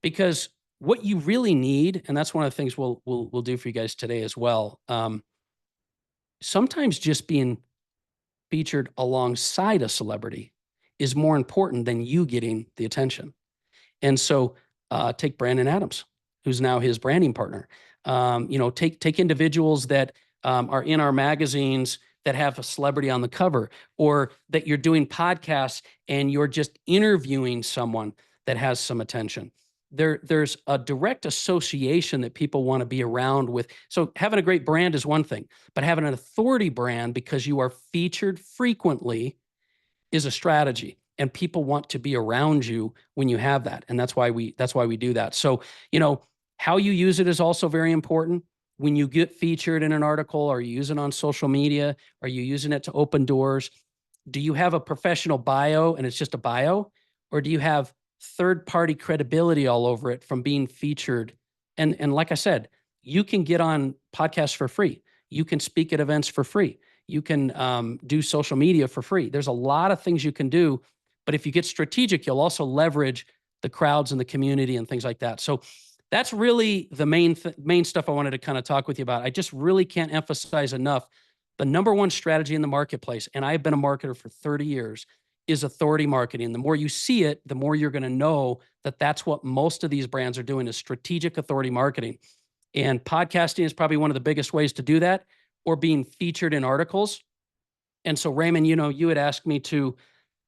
because what you really need, and that's one of the things we'll do for you guys today as well. Sometimes just being featured alongside a celebrity is more important than you getting the attention. And so take Brandon Adams, who's now his branding partner. Take individuals that are in our magazines that have a celebrity on the cover, or that you're doing podcasts and you're just interviewing someone that has some attention. There's a direct association that people want to be around with. So having a great brand is one thing, but having an authority brand because you are featured frequently is a strategy, and people want to be around you when you have that. And that's why we do that. So, how you use it is also very important. When you get featured in an article, are you using it on social media? Are you using it to open doors? Do you have a professional bio and it's just a bio? Or do you have third-party credibility all over it from being featured? And like I said, you can get on podcasts for free. You can speak at events for free. You can do social media for free. There's a lot of things you can do, but if you get strategic, you'll also leverage the crowds and the community and things like that. So that's really the main stuff I wanted to kind of talk with you about. I just really can't emphasize enough. The number one strategy in the marketplace, and I've been a marketer for 30 years, is authority marketing. The more you see it, the more you're going to know that that's what most of these brands are doing, is strategic authority marketing. And podcasting is probably one of the biggest ways to do that, or being featured in articles. And so Raymond, you had asked me to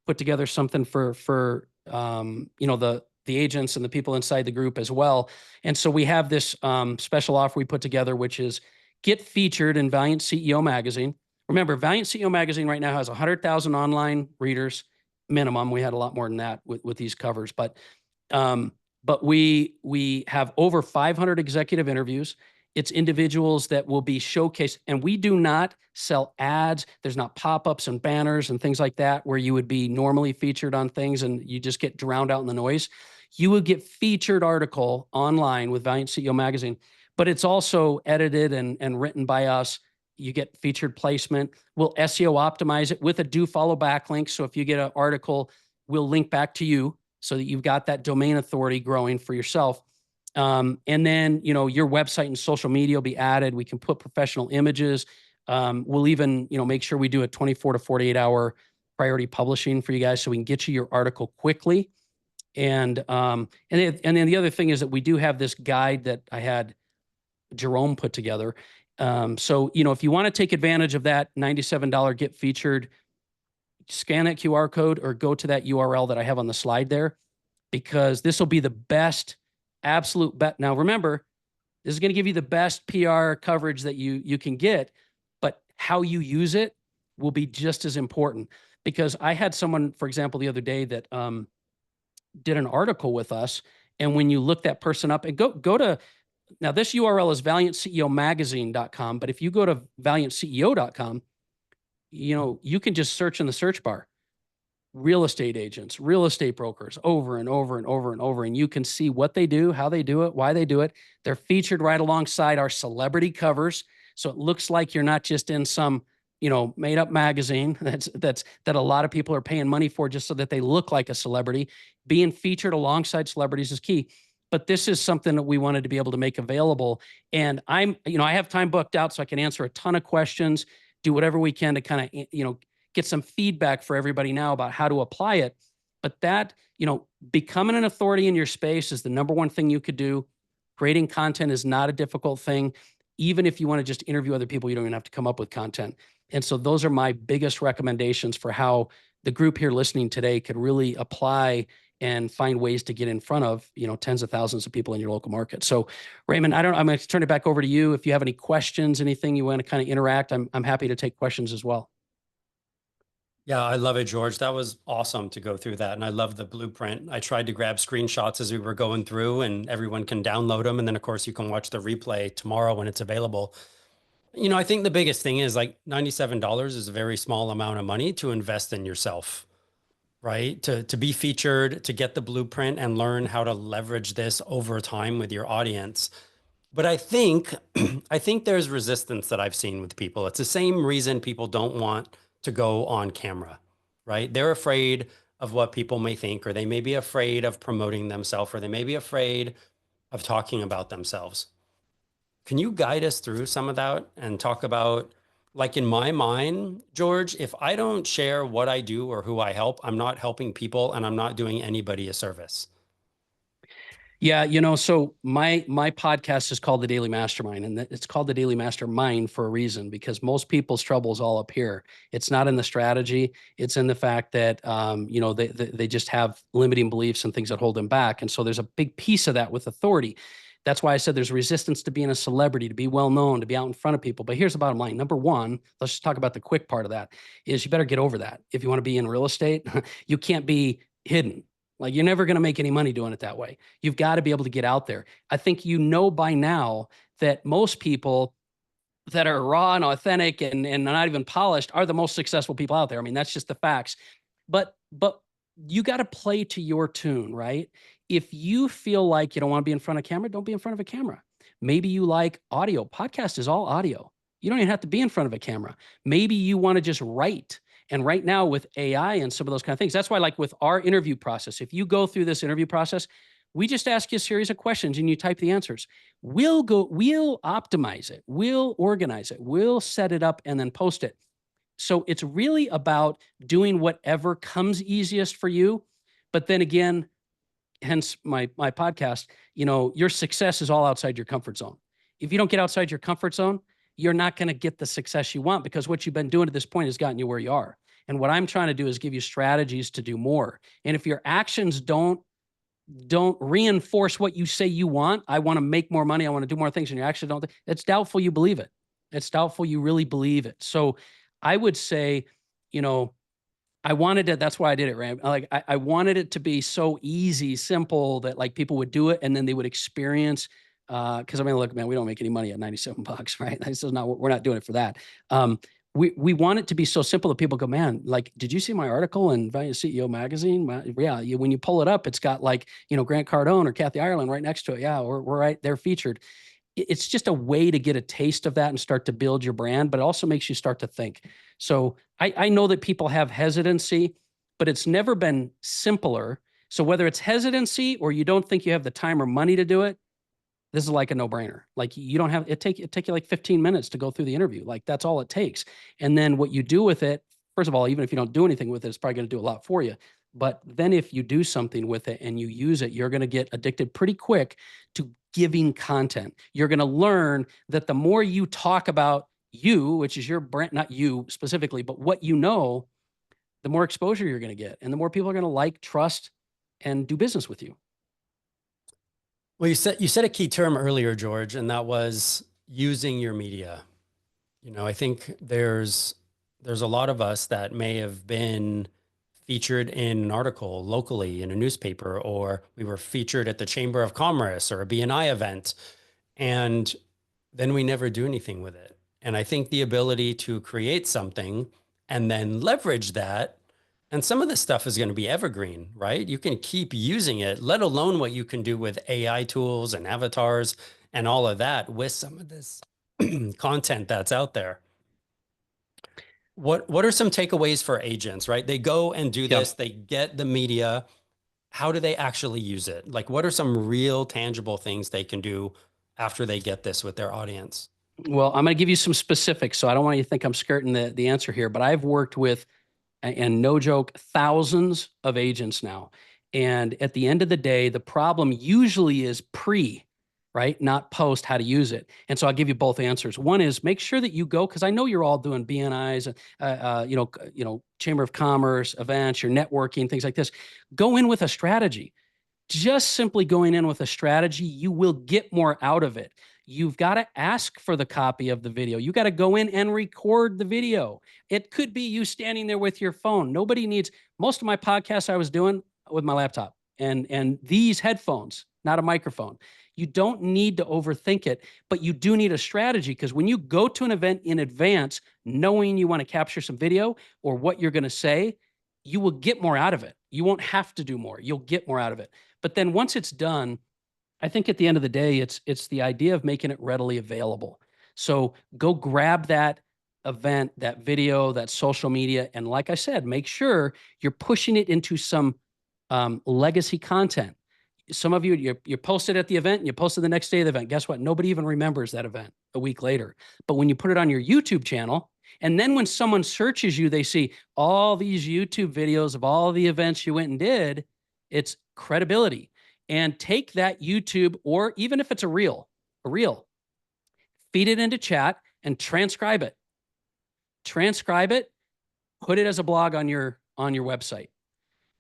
put together something for the agents and the people inside the group as well. And so we have this special offer we put together, which is get featured in Valiant CEO magazine. Remember, Valiant CEO magazine right now has 100,000 online readers minimum. We had a lot more than that with these covers, but we have over 500 executive interviews. It's individuals that will be showcased, and we do not sell ads. There's not pop-ups and banners and things like that where you would be normally featured on things and you just get drowned out in the noise. You would get featured article online with Valiant CEO magazine, but it's also edited and written by us. You get featured placement. We'll SEO optimize it with a do follow backlink. So if you get an article, we'll link back to you so that you've got that domain authority growing for yourself. And then, your website and social media will be added. We can put professional images. We'll even, make sure we do a 24 to 48 hour priority publishing for you guys so we can get you your article quickly. And then the other thing is that we do have this guide that I had Jerome put together. So, if you want to take advantage of that $97 get featured, scan that QR code or go to that URL that I have on the slide there, because this will be the best absolute bet. Now, remember, this is going to give you the best PR coverage that you can get, but how you use it will be just as important. Because I had someone, for example, the other day that did an article with us, and when you look that person up and go to, now this URL is valiantceomagazine.com, but if you go to valiantceo.com, you can just search in the search bar, real estate agents, real estate brokers, over and over and over and over. And you can see what they do, how they do it, why they do it. They're featured right alongside our celebrity covers. So it looks like you're not just in some, made up magazine that a lot of people are paying money for just so that they look like a celebrity. Being featured alongside celebrities is key. But this is something that we wanted to be able to make available. And I have time booked out so I can answer a ton of questions, do whatever we can to kind of, get some feedback for everybody now about how to apply it. But that, becoming an authority in your space is the number one thing you could do. Creating content is not a difficult thing. Even if you want to just interview other people, you don't even have to come up with content. And so those are my biggest recommendations for how the group here listening today could really apply and find ways to get in front of, tens of thousands of people in your local market. So Raymond, I'm going to turn it back over to you. If you have any questions, anything you want to kind of interact, I'm happy to take questions as well. Yeah, I love it, George. That was awesome to go through that. And I love the blueprint. I tried to grab screenshots as we were going through, and everyone can download them. And then, of course, you can watch the replay tomorrow when it's available. I think the biggest thing is like $97 is a very small amount of money to invest in yourself, right? To be featured, to get the blueprint and learn how to leverage this over time with your audience. But I think there's resistance that I've seen with people. It's the same reason people don't want to go on camera, right? They're afraid of what people may think, or they may be afraid of promoting themselves, or they may be afraid of talking about themselves. Can you guide us through some of that and talk about, like in my mind, George, if I don't share what I do or who I help, I'm not helping people and I'm not doing anybody a service. Yeah, so my podcast is called The Daily Mastermind, and it's called The Daily Mastermind for a reason, because most people's trouble is all up here. It's not in the strategy. It's in the fact that, they just have limiting beliefs and things that hold them back. And so there's a big piece of that with authority. That's why I said there's resistance to being a celebrity, to be well-known, to be out in front of people. But here's the bottom line. Number one, let's just talk about the quick part of that, is you better get over that. If you want to be in real estate, you can't be hidden. Like, you're never going to make any money doing it that way. You've got to be able to get out there. I think by now that most people that are raw and authentic and not even polished are the most successful people out there. I mean, that's just the facts. But you got to play to your tune, right? If you feel like you don't want to be in front of camera, don't be in front of a camera. Maybe you like audio. Podcast is all audio. You don't even have to be in front of a camera. Maybe you want to just write. And right now with AI and some of those kind of things, that's why, like with our interview process, if you go through this interview process, we just ask you a series of questions and you type the answers. We'll optimize it. We'll organize it. We'll set it up and then post it. So it's really about doing whatever comes easiest for you. But then again, hence my podcast, your success is all outside your comfort zone. If you don't get outside your comfort zone, you're not going to get the success you want, because what you've been doing at this point has gotten you where you are. And what I'm trying to do is give you strategies to do more. And if your actions don't reinforce what you say you want, I want to make more money, I want to do more things, and you actually don't, it's doubtful you believe it. It's doubtful you really believe it. So I would say, you know, I wanted it. That's why I did it, Ram. Like I wanted it to be so easy, simple that like people would do it and then they would experience. Because I mean, look, man, we don't make any money at $97, right? This is not. We're not doing it for that. We want it to be so simple that people go, man, like, did you see my article in Value CEO magazine? Yeah, when you pull it up, it's got like, you know, Grant Cardone or Kathy Ireland right next to it. Yeah, we're right there featured. It's just a way to get a taste of that and start to build your brand, but it also makes you start to think. So I know that people have hesitancy, but it's never been simpler. So whether it's hesitancy or you don't think you have the time or money to do it, this is like a no-brainer. Like you don't have, it take you like 15 minutes to go through the interview. Like that's all it takes. And then what you do with it, first of all, even if you don't do anything with it, it's probably going to do a lot for you. But then if you do something with it and you use it, you're going to get addicted pretty quick to giving content. You're going to learn that the more you talk about you, which is your brand, not you specifically, but what you know, the more exposure you're going to get and the more people are going to like, trust, and do business with you. Well, you said a key term earlier, George, and that was using your media. You know, I think there's a lot of us that may have been featured in an article locally in a newspaper, or we were featured at the Chamber of Commerce or a BNI event, and then we never do anything with it. And I think the ability to create something and then leverage that, and some of this stuff is going to be evergreen, right? You can keep using it, let alone what you can do with AI tools and avatars and all of that with some of this content that's out there. What are some takeaways for agents, right? They go and do this, they get the media. How do they actually use it? Like, what are some real tangible things they can do after they get this with their audience? Well, I'm going to give you some specifics, so I don't want you to think I'm skirting the answer here, but I've worked with, and no joke, thousands of agents now. And at the end of the day, the problem usually is right? Not post how to use it. And so I'll give you both answers. One is make sure that you go, because I know you're all doing BNIs, Chamber of Commerce events, your networking, things like this. Go in with a strategy. Just simply going in with a strategy, you will get more out of it. You've got to ask for the copy of the video. You got to go in and record the video. It could be you standing there with your phone. Nobody needs, most of my podcasts I was doing with my laptop and these headphones, not a microphone. You don't need to overthink it, but you do need a strategy, because when you go to an event in advance, knowing you want to capture some video or what you're going to say, you will get more out of it. You won't have to do more. You'll get more out of it. But then once it's done, I think at the end of the day, it's the idea of making it readily available. So go grab that event, that video, that social media. And like I said, make sure you're pushing it into some legacy content. Some of you posted at the event and you posted the next day of the event. Guess what? Nobody even remembers that event a week later. But when you put it on your YouTube channel, and then when someone searches you, they see all these YouTube videos of all the events you went and did, it's credibility. And take that YouTube, or even if it's a reel, feed it into chat and transcribe it. Transcribe it, put it as a blog on your website.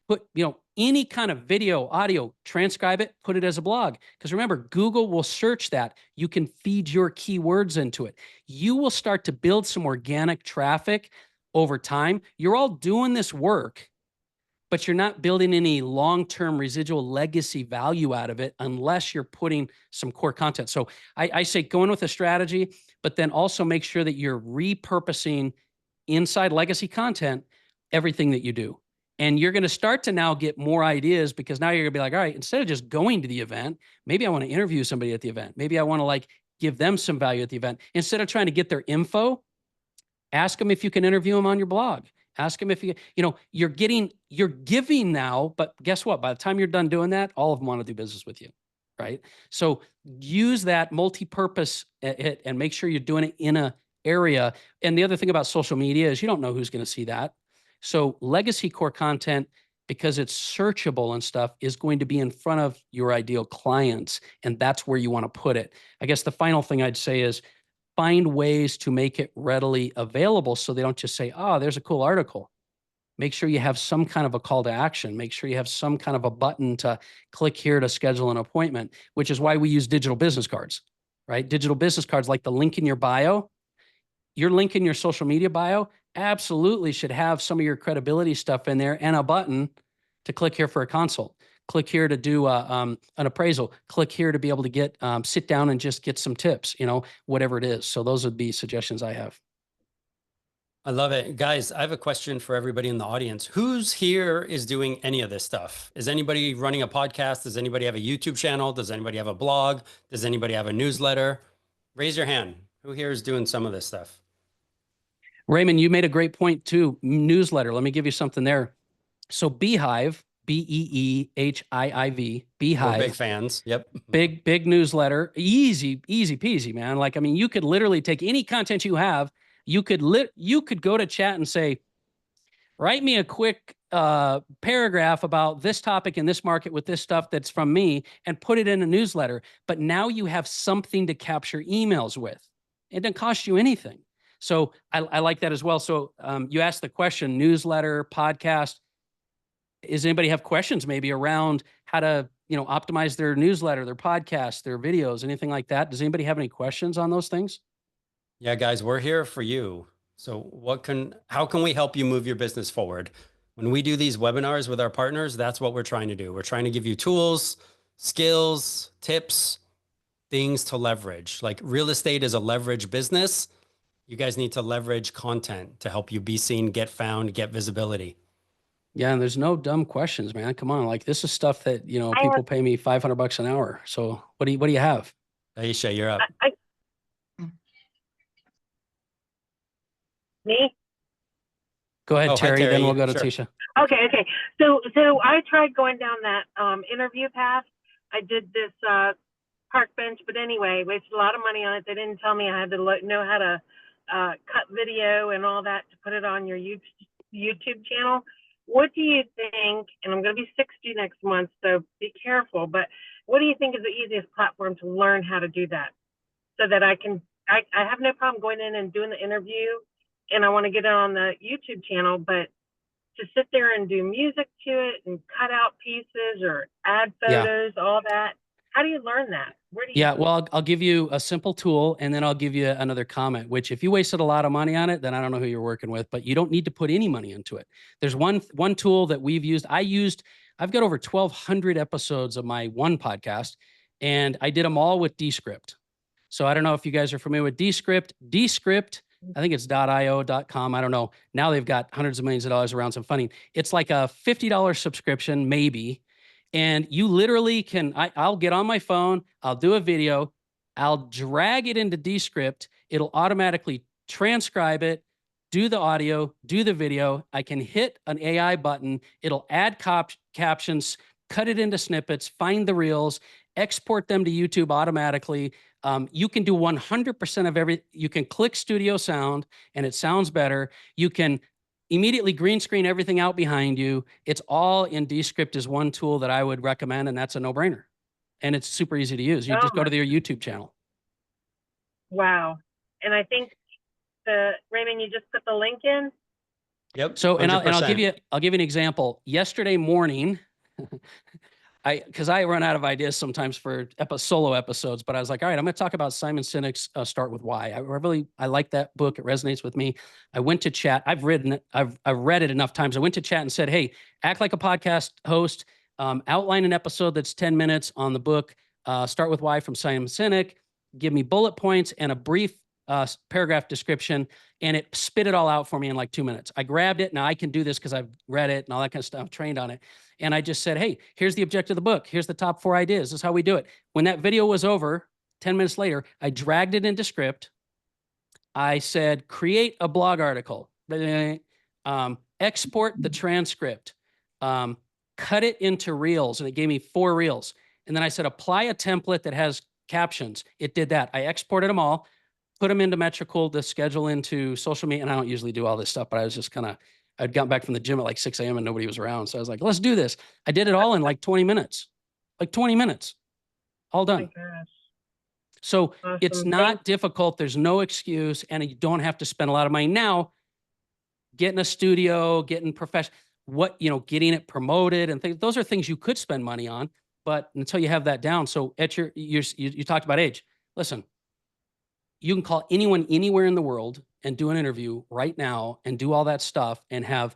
Put, any kind of video, audio, transcribe it, put it as a blog. Because remember, Google will search that. You can feed your keywords into it. You will start to build some organic traffic over time. You're all doing this work, but you're not building any long-term residual legacy value out of it unless you're putting some core content. So I say go in with a strategy, but then also make sure that you're repurposing inside legacy content everything that you do. And you're going to start to now get more ideas, because now you're going to be like, all right, instead of just going to the event, maybe I want to interview somebody at the event. Maybe I want to give them some value at the event. Instead of trying to get their info, ask them if you can interview them on your blog. Ask them if you're giving now, but guess what? By the time you're done doing that, all of them want to do business with you, right? So use that multi-purpose and make sure you're doing it in a area. And the other thing about social media is you don't know who's going to see that. So legacy core content, because it's searchable and stuff, is going to be in front of your ideal clients. And that's where you want to put it. I guess the final thing I'd say is find ways to make it readily available so they don't just say, oh, there's a cool article. Make sure you have some kind of a call to action. Make sure you have some kind of a button to click here to schedule an appointment, which is why we use digital business cards, right? Digital business cards, like the link in your bio, your link in your social media bio absolutely should have some of your credibility stuff in there and a button to click here for a consult. Click here to do an appraisal. Click here to be able to get sit down and just get some tips, whatever it is. So those would be suggestions I have. I love it. Guys, I have a question for everybody in the audience. Who's here is doing any of this stuff? Is anybody running a podcast? Does anybody have a YouTube channel? Does anybody have a blog? Does anybody have a newsletter? Raise your hand. Who here is doing some of this stuff? Raymond, you made a great point too. Newsletter. Let me give you something there. So Beehive, Beehiiv, Beehive. We're big fans. Yep. Big newsletter. Easy peasy, man. Like, I mean, you could literally take any content you have. You could go to chat and say, write me a quick paragraph about this topic in this market with this stuff that's from me, and put it in a newsletter. But now you have something to capture emails with. It doesn't cost you anything. So I like that as well. So you asked the question, newsletter, podcast. Does anybody have questions maybe around how to, optimize their newsletter, their podcast, their videos, anything like that? Does anybody have any questions on those things? Yeah, guys, we're here for you. So how can we help you move your business forward? When we do these webinars with our partners, that's what we're trying to do. We're trying to give you tools, skills, tips, things to leverage. Like real estate is a leverage business. You guys need to leverage content to help you be seen, get found, get visibility. Yeah, and there's no dumb questions, man. Come on, like this is stuff that people pay me $500 an hour. So what do you have? Aisha, you're up. Me? Go ahead, Terry. Then we'll go to sure. Tisha. Okay. So I tried going down that interview path. I did this park bench, but anyway, wasted a lot of money on it. They didn't tell me I had to know how to cut video and all that to put it on your YouTube channel. What do you think, and I'm going to be 60 next month, so be careful, but what do you think is the easiest platform to learn how to do that so that I have no problem going in and doing the interview, and I want to get it on the YouTube channel, but to sit there and do music to it and cut out pieces or add photos, all that, how do you learn that? Where do you? Yeah, well, I'll give you a simple tool, and then I'll give you another comment, which if you wasted a lot of money on it, then I don't know who you're working with, but you don't need to put any money into it. There's one tool that we've used. I've got over 1,200 episodes of my one podcast, and I did them all with Descript. So I don't know if you guys are familiar with Descript. Descript, I think it's .io.com. I don't know. Now they've got hundreds of millions of dollars around some funding. It's like a $50 subscription, maybe. And you literally I'll get on my phone, I'll do a video, I'll drag it into Descript. It'll automatically transcribe it, do the audio, do the video. I can hit an AI button. It'll add captions, cut it into snippets, find the reels, export them to YouTube automatically. You can do 100% of you can click studio sound and it sounds better. You can immediately green screen everything out behind you. It's all in Descript is one tool that I would recommend, and that's a no-brainer. And it's super easy to use. You just go to their YouTube channel. Wow. And I think Raymond, you just put the link in? Yep. So, and I'll give you an example. Yesterday morning, because I run out of ideas sometimes for solo episodes, but I was like, all right, I'm going to talk about Simon Sinek's Start With Why. I like that book. It resonates with me. I went to chat. I've read it enough times. I went to chat and said, hey, act like a podcast host, outline an episode that's 10 minutes on the book, Start With Why from Simon Sinek, give me bullet points and a brief paragraph description, and it spit it all out for me in like 2 minutes. I grabbed it. Now I can do this because I've read it and all that kind of stuff, trained on it. And I just said, hey, here's the objective of the book. Here's the top 4 ideas. This is how we do it. When that video was over, 10 minutes later, I dragged it into Script. I said, create a blog article, export the transcript, cut it into reels. And it gave me 4 reels. And then I said, apply a template that has captions. It did that. I exported them all, put them into Metrical to schedule into social media. And I don't usually do all this stuff, but I was just I'd gotten back from the gym at like 6 a.m. and nobody was around. So I was like, let's do this. I did it all in like 20 minutes, all done. Oh my gosh. So Awesome. It's not difficult. There's no excuse, and you don't have to spend a lot of money. Now, getting a studio, getting professional, getting it promoted and things. Those are things you could spend money on, but until you have that down. So at you talked about age. Listen, you can call anyone anywhere in the world and do an interview right now and do all that stuff and have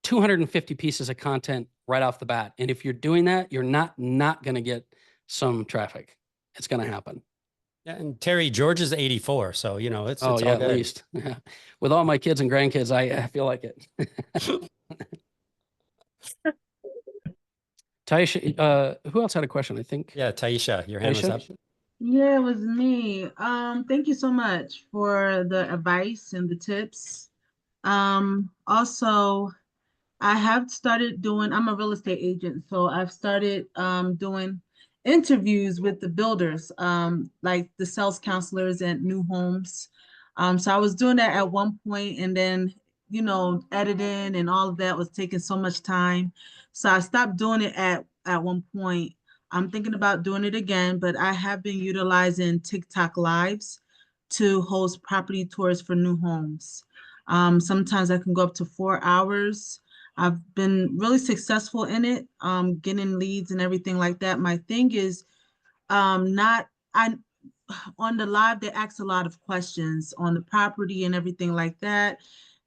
250 pieces of content right off the bat. And if you're doing that, you're not going to get some traffic. It's going to happen. Yeah, and Terry, George is 84, so it's oh it's yeah, all good. at least. Yeah. With all my kids and grandkids, I feel like it. Taisha, who else had a question? I think. Yeah, Taisha, your hand was up. Yeah, it was me. Thank you so much for the advice and the tips. Also, I have started doing, I'm a real estate agent, so I've started doing interviews with the builders, like the sales counselors at new homes. So I was doing that at one point, and then, editing and all of that was taking so much time. So I stopped doing it at one point. I'm thinking about doing it again, but I have been utilizing TikTok lives to host property tours for new homes. Sometimes I can go up to 4 hours. I've been really successful in it, getting leads and everything like that. My thing is on the live, they ask a lot of questions on the property and everything like that.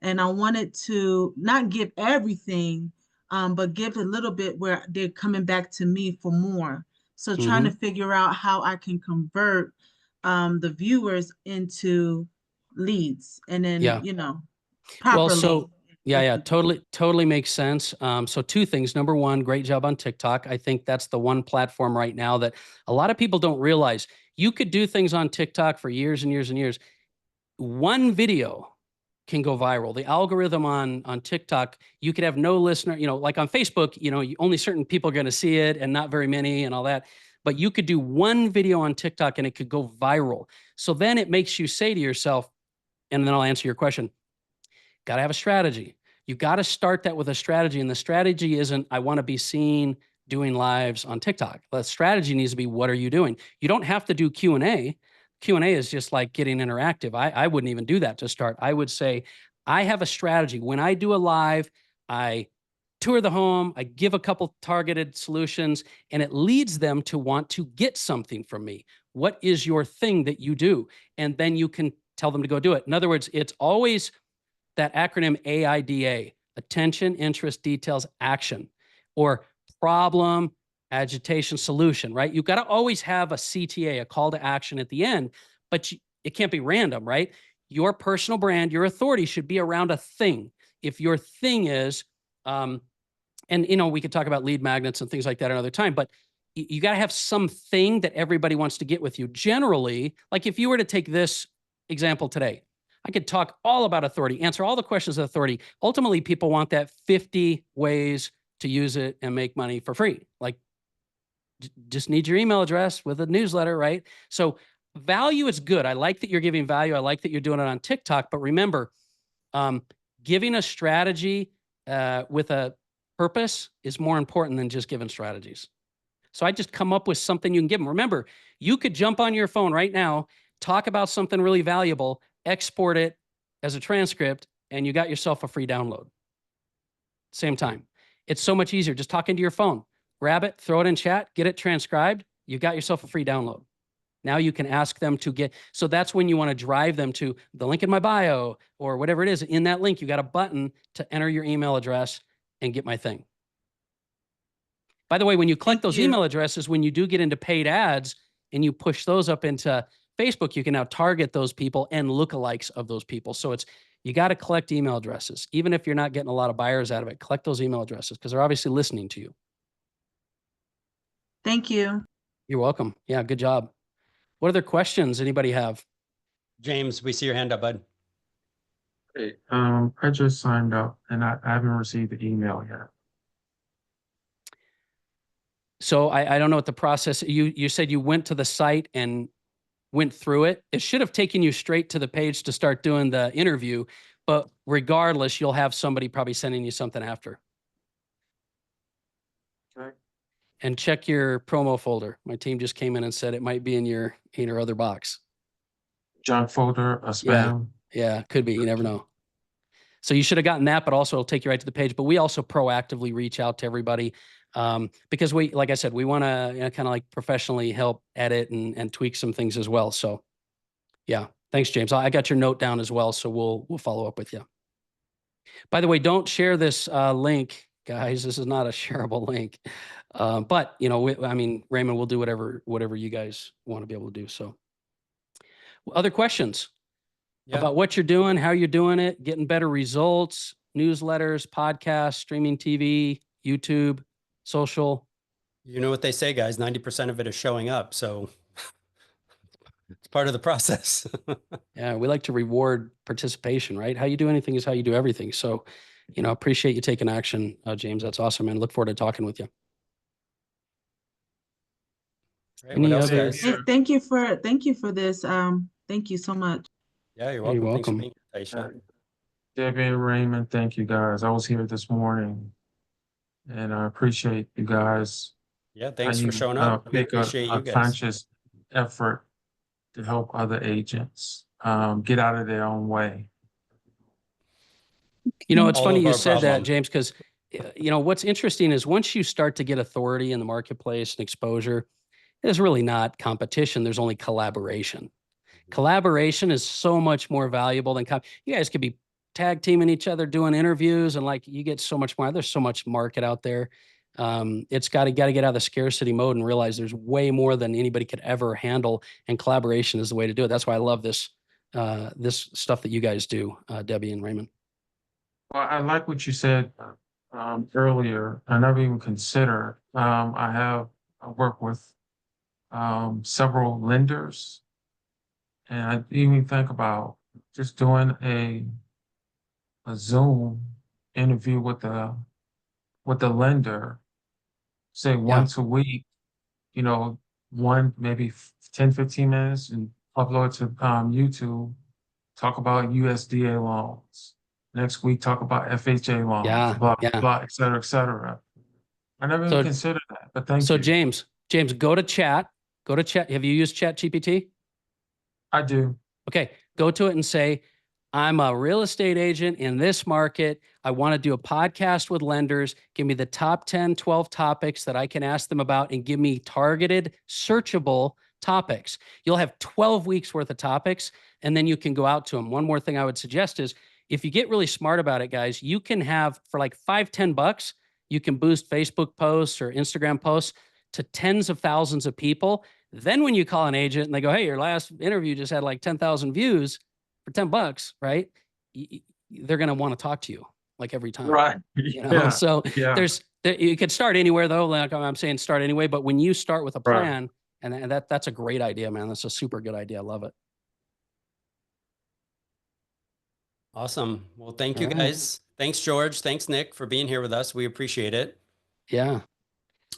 And I wanted to not give everything, but give a little bit where they're coming back to me for more. So trying to figure out how I can convert the viewers into leads and then, properly. Well, totally makes sense. So two things. Number one, great job on TikTok. I think that's the one platform right now that a lot of people don't realize. You could do things on TikTok for years and years and years. One video can go viral. The algorithm on TikTok, you could have no listener, like on Facebook, only certain people are going to see it and not very many and all that. But you could do one video on TikTok and it could go viral. So then it makes you say to yourself, and then I'll answer your question, got to have a strategy. You got to start that with a strategy. And the strategy isn't, I want to be seen doing lives on TikTok. The strategy needs to be, what are you doing? You don't have to do Q&A. Q&A is just like getting interactive. I wouldn't even do that to start. I would say, I have a strategy. When I do a live, I tour the home, I give a couple targeted solutions, and it leads them to want to get something from me. What is your thing that you do? And then you can tell them to go do it. In other words, it's always that acronym AIDA, attention, interest, details, action, or problem, agitation, solution, right? You've got to always have a CTA, a call to action at the end, but it can't be random, right? Your personal brand, your authority should be around a thing. If your thing is, we could talk about lead magnets and things like that another time, but you got to have something that everybody wants to get with you. Generally, like if you were to take this example today, I could talk all about authority, answer all the questions of authority. Ultimately, people want that 50 ways to use it and make money for free. Like, just need your email address with a newsletter, right? So value is good. I like that you're giving value. I like that you're doing it on TikTok. But remember, giving a strategy with a purpose is more important than just giving strategies. So I just come up with something you can give them. Remember, you could jump on your phone right now, talk about something really valuable, export it as a transcript, and you got yourself a free download. Same time. It's so much easier. Just talk into your phone. Grab it, throw it in chat, get it transcribed. You got yourself a free download. Now you can ask them to get, so that's when you want to drive them to the link in my bio or whatever it is. In that link, you got a button to enter your email address and get my thing. By the way, when you collect those email addresses, when you do get into paid ads and you push those up into Facebook, you can now target those people and lookalikes of those people. So you got to collect email addresses. Even if you're not getting a lot of buyers out of it, collect those email addresses because they're obviously listening to you. Thank you. You're welcome. Yeah, good job. What other questions anybody have? James, we see your hand up, bud. Hey, I just signed up and I haven't received the email yet. So I don't know what the process, you said you went to the site and went through it. It should have taken you straight to the page to start doing the interview, but regardless, you'll have somebody probably sending you something after. Okay. And check your promo folder. My team just came in and said it might be in your other box. Junk folder, a spam. Yeah, could be. You never know. So you should have gotten that, but also it'll take you right to the page. But we also proactively reach out to everybody because we, like I said, we want to kind of like professionally help edit and tweak some things as well. So yeah, thanks, James. I got your note down as well. So we'll follow up with you. By the way, don't share this link, guys. This is not a shareable link. But you know, I mean, Raymond will do whatever you guys want to be able to do. So other questions? About what you're doing, how you're doing it, getting better results, newsletters, podcasts, streaming TV, YouTube, social. You know what they say, guys, 90% of it is showing up. So it's part of the process. Yeah, we like to reward participation, right? How you do anything is how you do everything. So, you know, appreciate you taking action, James. That's awesome, man. Look forward to talking with you. Right, what else, guys? Thank you for this. Thank you so much. Yeah, you're welcome. You're Thanks for welcome. being here, Taisha. Debbie and Raymond, thank you guys. I was here this morning and I appreciate you guys. Yeah, thanks for showing up. We Make appreciate a you guys. conscious effort to help other agents get out of their own way. You know, it's All funny of you our said that, problem. James, because, you know, what's interesting is once you start to get authority in the marketplace and exposure, there's really not competition. There's only collaboration. Collaboration is so much more valuable than you guys could be tag teaming each other, doing interviews, and like you get so much more. There's so much market out there. It's got to get out of the scarcity mode and realize there's way more than anybody could ever handle, and collaboration is the way to do it. That's why I love this this stuff that you guys do, Debbie and Raymond. Well, I like what you said earlier. I never even considered. I work with several lenders, and I even think about just doing a Zoom interview with the lender, say once a week, you know, maybe 10, 15 minutes, and upload to YouTube, talk about USDA loans. Next week, talk about FHA loans, blah, blah, et cetera, et cetera. I never even considered that, but thank you. So James, go to chat. Have you used ChatGPT? I do. Okay, go to it and say, I'm a real estate agent in this market. I want to do a podcast with lenders. Give me the top 10, 12 topics that I can ask them about and give me targeted, searchable topics. You'll have 12 weeks worth of topics, and then you can go out to them. One more thing I would suggest is if you get really smart about it, guys, you can have for like $5, $10, you can boost Facebook posts or Instagram posts to tens of thousands of people. Then when you call an agent and they go, hey, your last interview just had like 10,000 views for $10, right? They're going to want to talk to you like every time. Right. You know? So you could start anywhere though. Like I'm saying, start anyway, but when you start with a plan, and that's a great idea, man. That's a super good idea. I love it. Awesome. Well, thank you guys. Thanks, George. Thanks, Nick, for being here with us. We appreciate it. Yeah.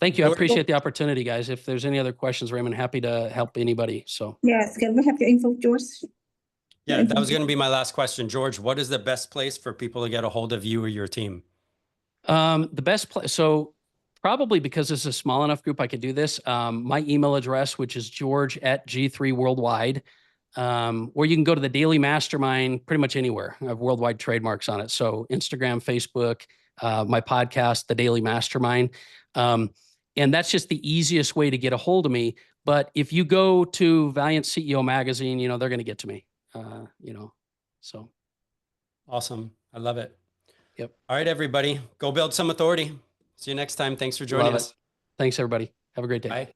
Thank you. I appreciate the opportunity, guys. If there's any other questions, Raymond, happy to help anybody. So yes, can we have your info, George? Yeah, that was going to be my last question. George, what is the best place for people to get a hold of you or your team? The best place. So probably because this is a small enough group, I could do this. My email address, which is George@G3 Worldwide, or you can go to the Daily Mastermind pretty much anywhere. I have worldwide trademarks on it. So Instagram, Facebook, my podcast, the Daily Mastermind. And that's just the easiest way to get a hold of me. But if you go to Valiant CEO Magazine, you know, they're going to get to me, you know, so. Awesome. I love it. Yep. All right, everybody, go build some authority. See you next time. Thanks for joining us. Thanks, everybody. Have a great day. Bye.